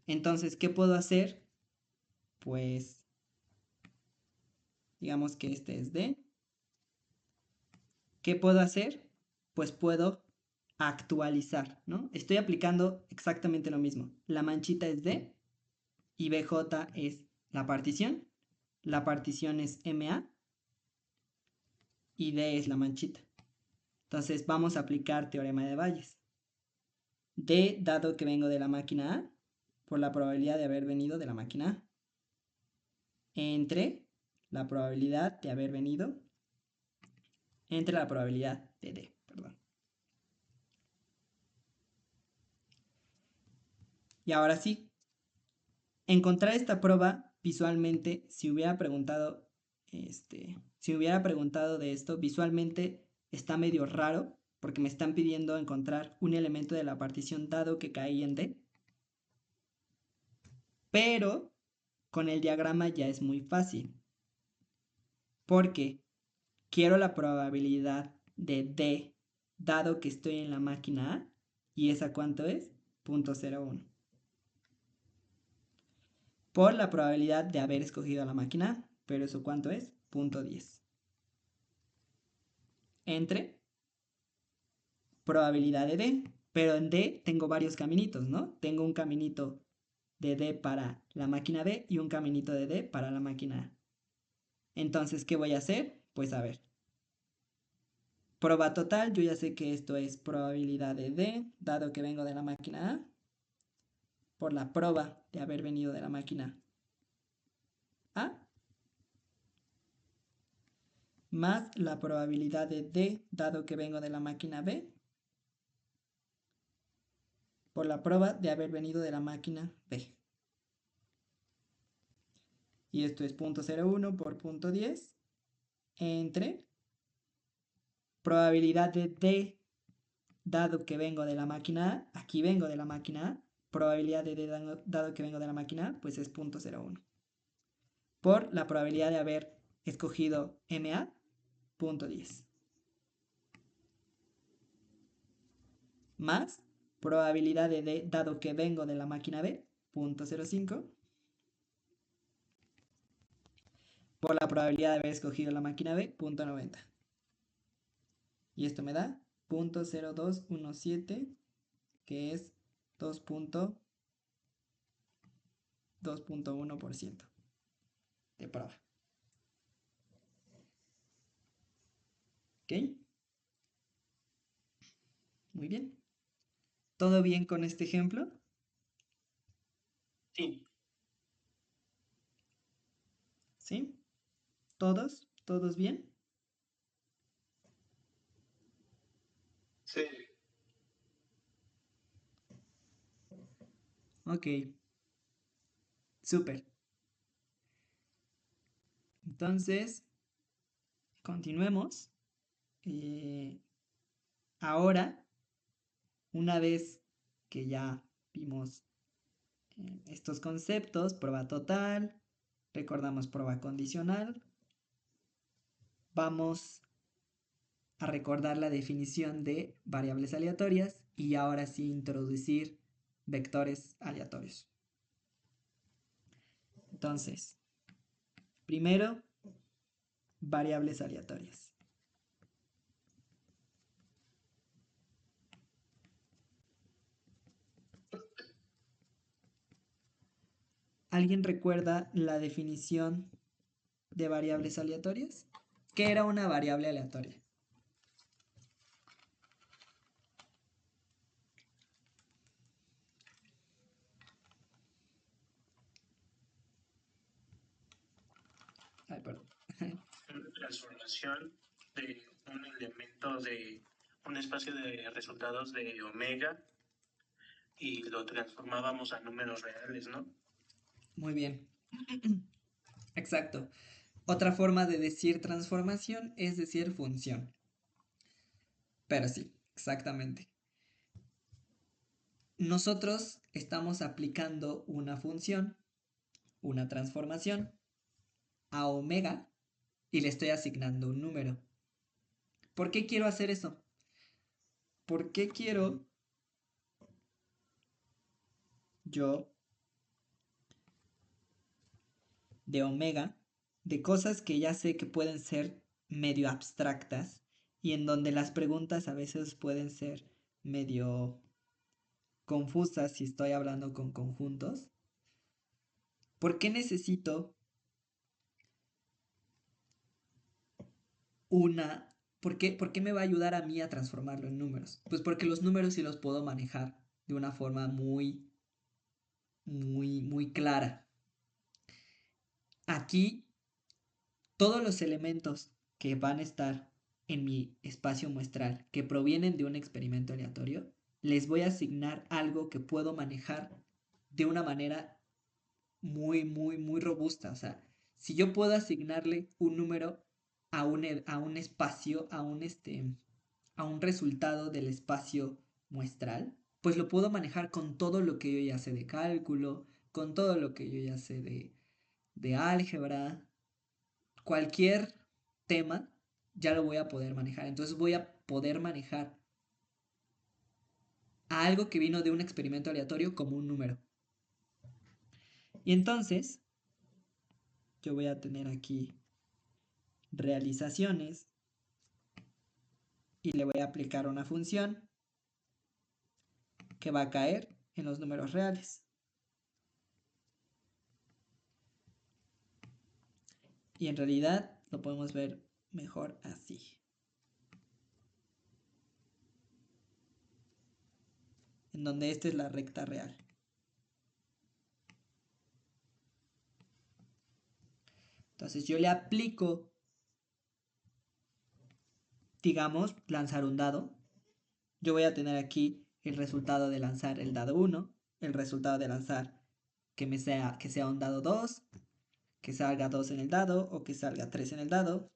Entonces, ¿qué puedo hacer? Pues, digamos que este es D. ¿Qué puedo hacer? Pues puedo actualizar, ¿no? Estoy aplicando exactamente lo mismo. La manchita es D y BJ es la partición. La partición es MA y D es la manchita. Entonces vamos a aplicar teorema de Bayes. D, dado que vengo de la máquina A, por la probabilidad de haber venido de la máquina A, entre la probabilidad de haber venido, entre la probabilidad de D, perdón. Y ahora sí, encontrar esta prueba visualmente, si hubiera preguntado de esto, visualmente está medio raro, porque me están pidiendo encontrar un elemento de la partición dado que caí en D. Pero con el diagrama ya es muy fácil, porque quiero la probabilidad de D dado que estoy en la máquina A, y esa ¿cuánto es? 0.01. Por la probabilidad de haber escogido a la máquina A, pero eso ¿cuánto es? 0.10. Entre probabilidad de D, pero en D tengo varios caminitos, ¿no? Tengo un caminito de D para la máquina B y un caminito de D para la máquina A. Entonces, ¿qué voy a hacer? Pues a ver. Prueba total, yo ya sé que esto es probabilidad de D, dado que vengo de la máquina A, por la prueba de haber venido de la máquina A, más la probabilidad de D, dado que vengo de la máquina B, por la prueba de haber venido de la máquina B. Y esto es 0.01 por 0.10 entre probabilidad de D, dado que vengo de la máquina A, aquí vengo de la máquina A, probabilidad de D dado que vengo de la máquina A, pues es 0.01. Por la probabilidad de haber escogido MA, 0.10. Más probabilidad de D, dado que vengo de la máquina B, 0.05. Por la probabilidad de haber escogido la máquina B, 0.90. Y esto me da 0.0217, que es 2.1% de prueba. ¿Ok? Muy bien. ¿Todo bien con este ejemplo? Sí, ¿Sí? ¿Todos? ¿Todos bien? Sí, Ok. Súper. Entonces, continuemos. Ahora, una vez que ya vimos estos conceptos, prueba total, recordamos prueba condicional, vamos a recordar la definición de variables aleatorias y ahora sí introducir vectores aleatorios. Entonces, primero, variables aleatorias. ¿Alguien recuerda la definición de variables aleatorias? ¿Qué era una variable aleatoria? Ay, perdón. Transformación de un elemento de un espacio de resultados de omega y lo transformábamos a números reales, ¿no? Muy bien. Exacto. Otra forma de decir transformación es decir función. Pero sí, exactamente. Nosotros estamos aplicando una función, una transformación, a omega y le estoy asignando un número. ¿Por qué quiero hacer eso? ¿Por qué quiero yo de omega, de cosas que ya sé que pueden ser medio abstractas y en donde las preguntas a veces pueden ser medio confusas si estoy hablando con conjuntos? ¿Por qué necesito una... por qué me va a ayudar a mí a transformarlo en números? Pues porque los números sí los puedo manejar de una forma muy clara. Aquí, todos los elementos que van a estar en mi espacio muestral, que provienen de un experimento aleatorio, les voy a asignar algo que puedo manejar de una manera muy robusta. O sea, si yo puedo asignarle un número a un espacio, a un resultado del espacio muestral, pues lo puedo manejar con todo lo que yo ya sé de cálculo, con todo lo que yo ya sé de álgebra, cualquier tema ya lo voy a poder manejar. Entonces voy a poder manejar a algo que vino de un experimento aleatorio como un número. Y entonces yo voy a tener aquí realizaciones y le voy a aplicar una función que va a caer en los números reales. Y en realidad lo podemos ver mejor así. En donde esta es la recta real. Entonces yo le aplico, digamos, lanzar un dado. Yo voy a tener aquí el resultado de lanzar el dado 1, el resultado de lanzar que sea un dado 2, que salga 2 en el dado o que salga 3 en el dado.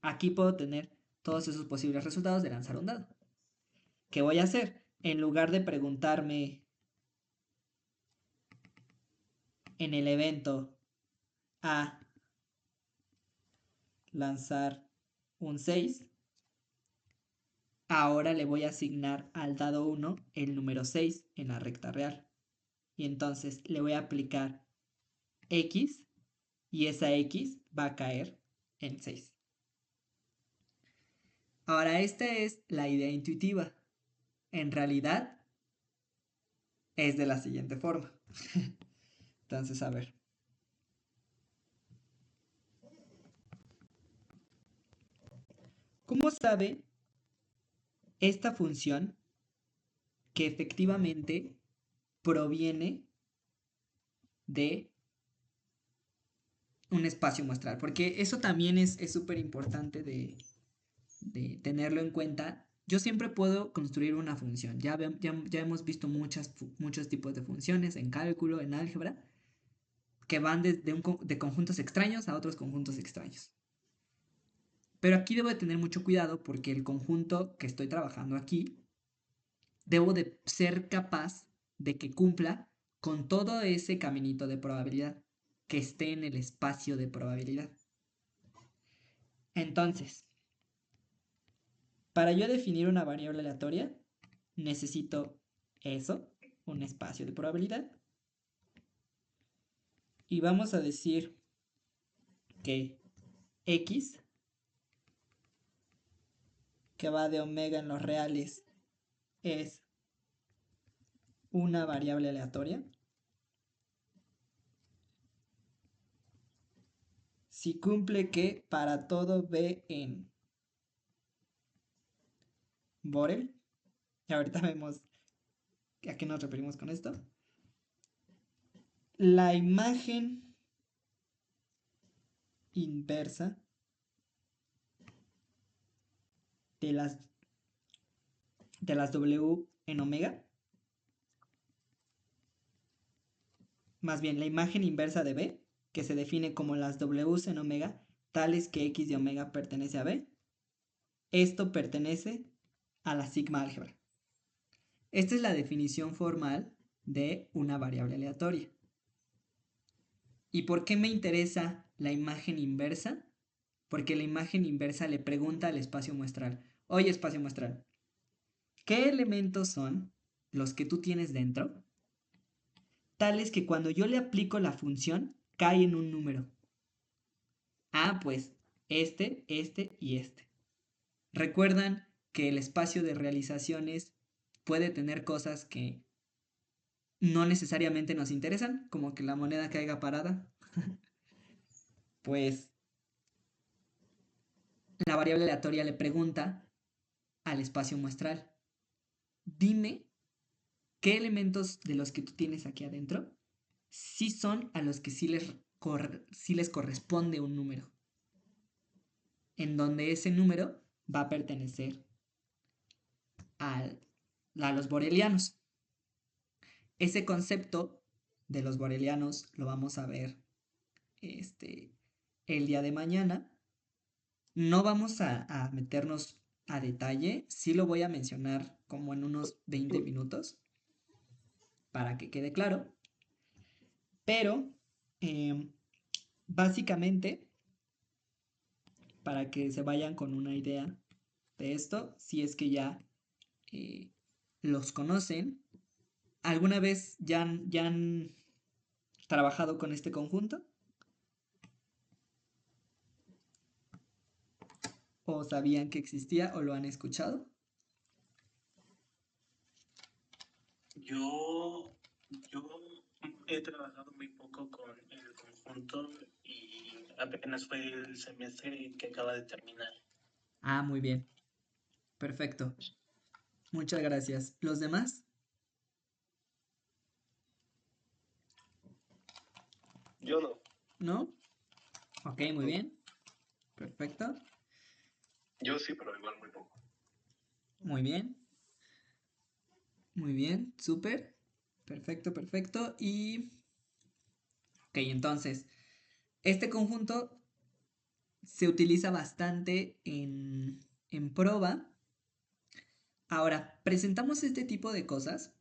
Aquí puedo tener todos esos posibles resultados de lanzar un dado. ¿Qué voy a hacer? En lugar de preguntarme en el evento A lanzar un 6, ahora le voy a asignar al dado 1 el número 6 en la recta real. Y entonces le voy a aplicar X y esa X va a caer en 6. Ahora esta es la idea intuitiva. En realidad es de la siguiente forma. Entonces, a ver. ¿Cómo sabe esta función que efectivamente proviene de un espacio muestral? Porque eso también es súper importante de tenerlo en cuenta. Yo siempre puedo construir una función. Ya hemos visto muchos tipos de funciones en cálculo, en álgebra, que van de conjuntos extraños a otros conjuntos extraños. Pero aquí debo de tener mucho cuidado porque el conjunto que estoy trabajando aquí, debo de ser capaz de que cumpla con todo ese caminito de probabilidad que esté en el espacio de probabilidad. Entonces, para yo definir una variable aleatoria, necesito eso, un espacio de probabilidad. Y vamos a decir que X, que va de omega en los reales, es una variable aleatoria. Si cumple que para todo B en Borel, y ahorita vemos a qué nos referimos con esto, la imagen inversa de las W en omega, más bien la imagen inversa de B, que se define como las W en omega, tales que X de omega pertenece a B, esto pertenece a la sigma álgebra. Esta es la definición formal de una variable aleatoria. ¿Y por qué me interesa la imagen inversa? Porque la imagen inversa le pregunta al espacio muestral: oye, espacio muestral, ¿qué elementos son los que tú tienes dentro, tales que cuando yo le aplico la función cae en un número? Ah, pues este y este. ¿Recuerdan que el espacio de realizaciones puede tener cosas que no necesariamente nos interesan, como que la moneda caiga parada? Pues la variable aleatoria le pregunta al espacio muestral: dime qué elementos de los que tú tienes aquí adentro sí son a los que sí les corresponde un número, en donde ese número va a pertenecer a los borelianos. Ese concepto de los borelianos lo vamos a ver el día de mañana. No vamos a meternos a detalle, sí lo voy a mencionar como en unos 20 minutos para que quede claro, pero básicamente, para que se vayan con una idea de esto, si es que ya eh, los conocen, ¿alguna vez ya han trabajado con este conjunto? ¿O sabían que existía o lo han escuchado? Yo, yo he trabajado muy poco con el conjunto y apenas fue el semestre que acaba de terminar. Ah, muy bien. Perfecto. Muchas gracias. ¿Los demás? Yo no. ¿No? Ok, muy No. bien. Perfecto. Yo sí, pero igual muy poco. Muy bien. Muy bien. Súper. Perfecto, perfecto. Y... ok, entonces, este conjunto se utiliza bastante en proba. Ahora, presentamos este tipo de cosas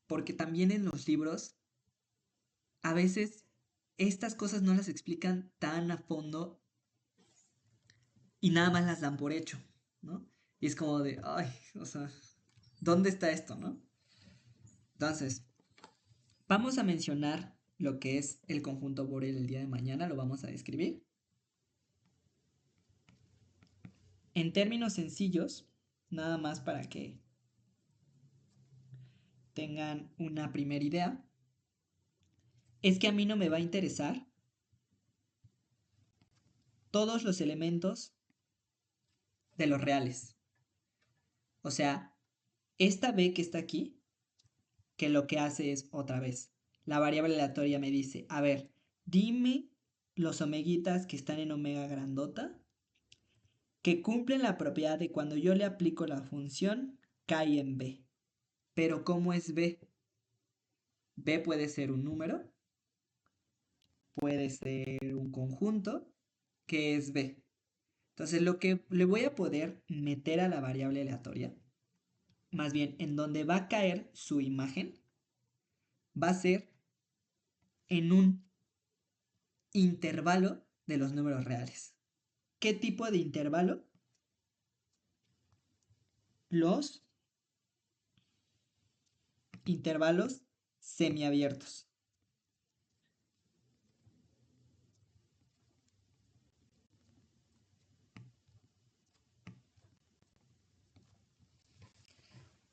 porque también en los libros a veces estas cosas no las explican tan a fondo y nada más las dan por hecho, ¿no? Y es como de, ay, o sea, ¿dónde está esto, no? Entonces, vamos a mencionar lo que es el conjunto Borel el día de mañana, lo vamos a describir. En términos sencillos, nada más para que tengan una primera idea, es que a mí no me va a interesar todos los elementos de los reales. O sea, esta B que está aquí, que lo que hace es otra vez, la variable aleatoria me dice, a ver, dime los omeguitas que están en omega grandota, que cumplen la propiedad de cuando yo le aplico la función, cae en B. Pero ¿cómo es B? B puede ser un número, puede ser un conjunto, que es B. Entonces lo que le voy a poder meter a la variable aleatoria, más bien en donde va a caer su imagen, va a ser en un intervalo de los números reales. ¿Qué tipo de intervalo? Los intervalos semiabiertos.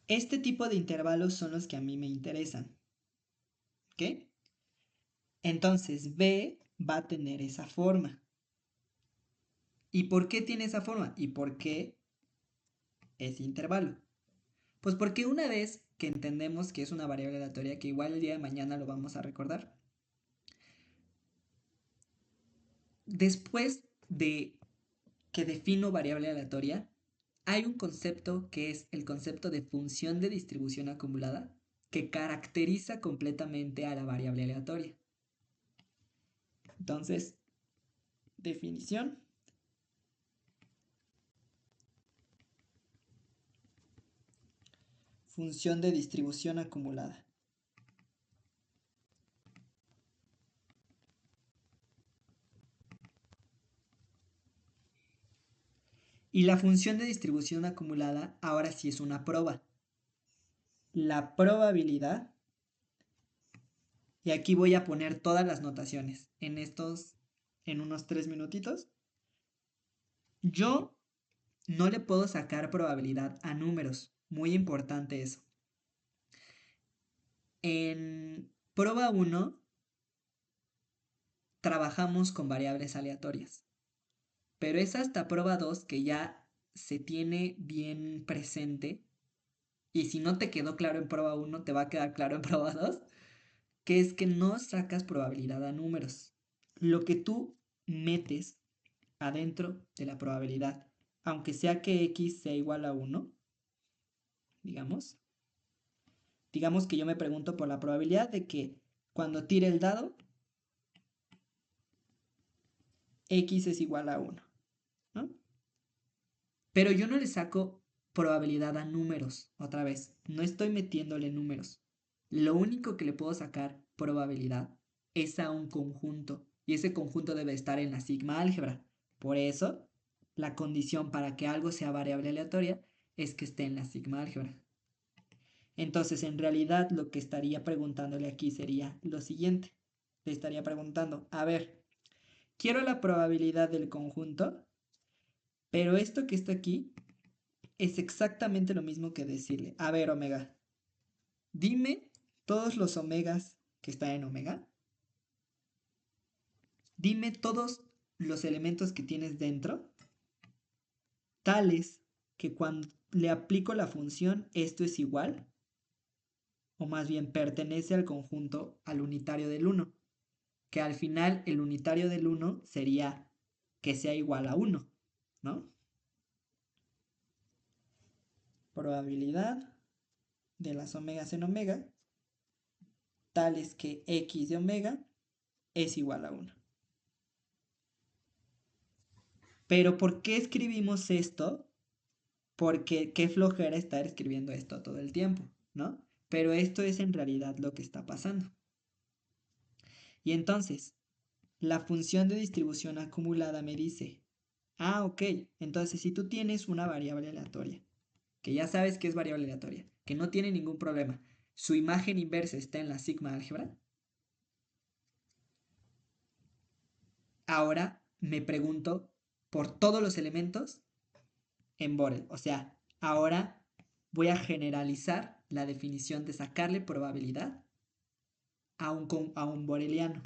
Este tipo de intervalos son los que a mí me interesan. ¿Ok? Entonces B va a tener esa forma. ¿Y por qué tiene esa forma? ¿Y por qué ese intervalo? Pues porque una vez que entendemos que es una variable aleatoria, que igual el día de mañana lo vamos a recordar, después de que defino variable aleatoria, hay un concepto que es el concepto de función de distribución acumulada que caracteriza completamente a la variable aleatoria. Entonces, definición. Función de distribución acumulada. Y la función de distribución acumulada ahora sí es una proba. La probabilidad, y aquí voy a poner todas las notaciones en unos 3 minutitos. Yo no le puedo sacar probabilidad a números, muy importante eso. En prueba 1 trabajamos con variables aleatorias, pero es hasta prueba 2 que ya se tiene bien presente, y si no te quedó claro en prueba 1, te va a quedar claro en prueba 2, que es que no sacas probabilidad a números. Lo que tú metes adentro de la probabilidad, aunque sea que x sea igual a 1, digamos que yo me pregunto por la probabilidad de que cuando tire el dado, x es igual a 1, ¿no? Pero yo no le saco probabilidad a números, otra vez, no estoy metiéndole números. Lo único que le puedo sacar probabilidad es a un conjunto, y ese conjunto debe estar en la sigma álgebra. Por eso, la condición para que algo sea variable aleatoria es que esté en la sigma álgebra. Entonces, en realidad, lo que estaría preguntándole aquí sería lo siguiente. Le estaría preguntando, a ver, quiero la probabilidad del conjunto, pero esto que está aquí es exactamente lo mismo que decirle, a ver, omega, dime todos los omegas que están en omega. Dime todos los elementos que tienes dentro, tales que cuando le aplico la función esto es igual, o más bien pertenece al conjunto al unitario del 1, que al final el unitario del 1 sería que sea igual a 1, ¿no? Probabilidad de las omegas en omega, tales que x de omega es igual a 1. Pero ¿por qué escribimos esto? Porque qué flojera estar escribiendo esto todo el tiempo, ¿no? Pero esto es en realidad lo que está pasando. Y entonces, la función de distribución acumulada me dice, ok, entonces si tú tienes una variable aleatoria, que ya sabes que es variable aleatoria, que no tiene ningún problema, su imagen inversa está en la sigma álgebra, ahora me pregunto por todos los elementos en Borel. O sea, ahora voy a generalizar la definición de sacarle probabilidad a un boreliano.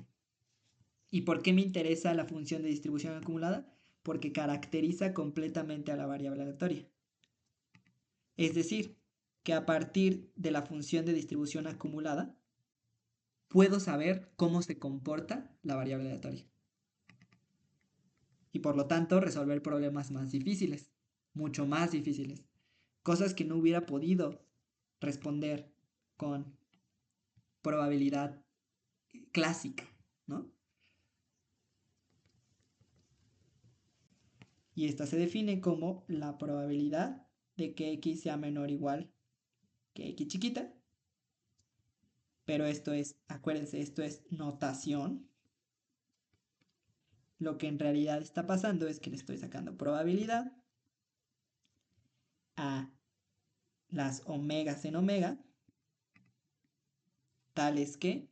¿Y por qué me interesa la función de distribución acumulada? Porque caracteriza completamente a la variable aleatoria. Es decir, que a partir de la función de distribución acumulada, puedo saber cómo se comporta la variable aleatoria. Y por lo tanto, resolver problemas más difíciles, mucho más difíciles. Cosas que no hubiera podido responder con probabilidad clásica, ¿no? Y esta se define como la probabilidad de que x sea menor o igual que x chiquita. Pero esto es, acuérdense, esto es notación. Lo que en realidad está pasando es que le estoy sacando probabilidad a las omegas en omega tales que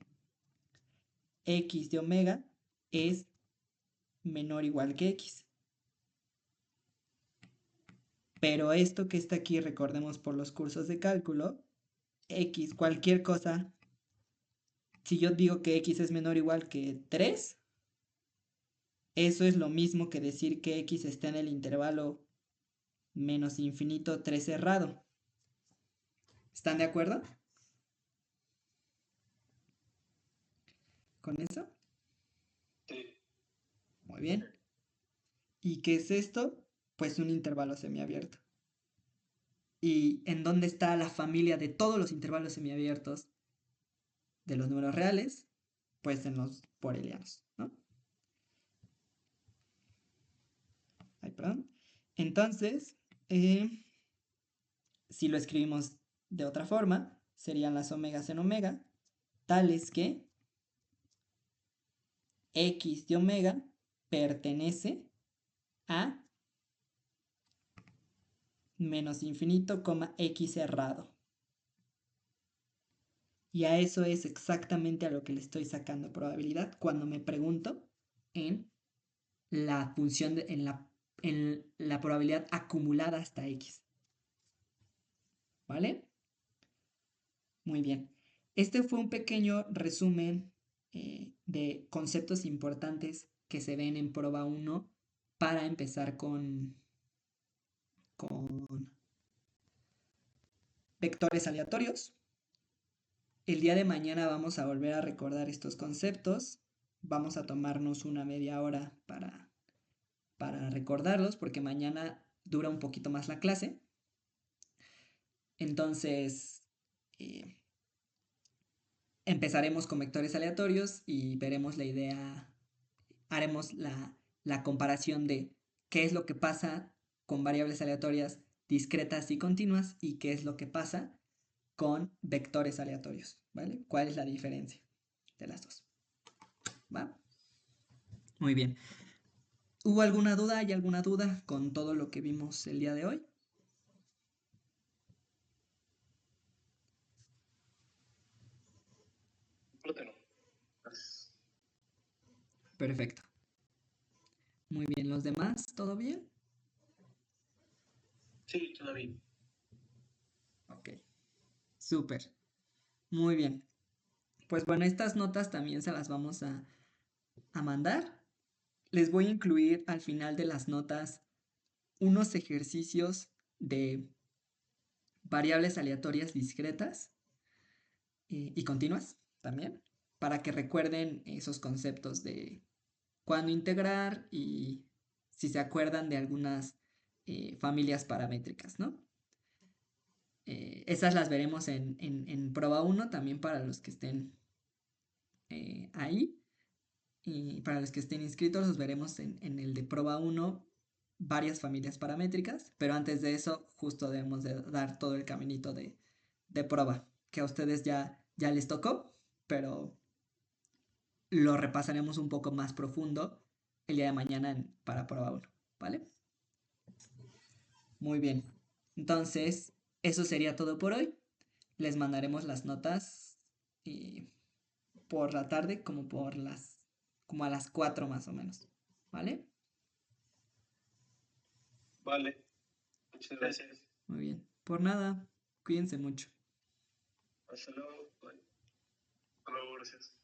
x de omega es menor o igual que x. Pero esto que está aquí, recordemos por los cursos de cálculo, x, cualquier cosa, si yo digo que x es menor o igual que 3, eso es lo mismo que decir que x está en el intervalo menos infinito 3 cerrado. ¿Están de acuerdo con eso? Sí. Muy bien. ¿Y qué es esto? Pues un intervalo semiabierto. ¿Y en dónde está la familia de todos los intervalos semiabiertos de los números reales? Pues en los borelianos, ¿no? Ay, perdón. Entonces, si lo escribimos de otra forma, serían las omegas en omega, tales que x de omega pertenece a menos infinito, x cerrado. Y a eso es exactamente a lo que le estoy sacando probabilidad cuando me pregunto en la función, en la probabilidad acumulada hasta x. ¿Vale? Muy bien. Este fue un pequeño resumen de conceptos importantes que se ven en prueba 1 para empezar con vectores aleatorios. El día de mañana vamos a volver a recordar estos conceptos. Vamos a tomarnos una media hora para recordarlos porque mañana dura un poquito más la clase. Entonces, empezaremos con vectores aleatorios y veremos la idea, haremos la comparación de qué es lo que pasa con variables aleatorias discretas y continuas y qué es lo que pasa con vectores aleatorios, ¿vale? ¿Cuál es la diferencia de las dos? ¿Va? Muy bien. ¿Hubo alguna duda? ¿Hay alguna duda con todo lo que vimos el día de hoy? Parte no. Perfecto. Muy bien, ¿los demás? ¿Todo bien? Sí, todo bien. Ok, súper. Muy bien. Pues bueno, estas notas también se las vamos a mandar. Les voy a incluir al final de las notas unos ejercicios de variables aleatorias discretas y continuas también, para que recuerden esos conceptos de cuándo integrar y si se acuerdan de algunas familias paramétricas, ¿no? Esas las veremos en prueba 1 también para los que estén ahí. Y para los que estén inscritos, los veremos en el de prueba 1, varias familias paramétricas, pero antes de eso, justo debemos de dar todo el caminito de prueba, que a ustedes ya les tocó, pero lo repasaremos un poco más profundo el día de mañana para prueba 1, ¿vale? Muy bien. Entonces, eso sería todo por hoy. Les mandaremos las notas por la tarde, como a las 4 más o menos, ¿vale? Vale. Muchas gracias. Gracias. Muy bien. Por nada, cuídense mucho. Hasta luego. Bye. Hasta luego, gracias.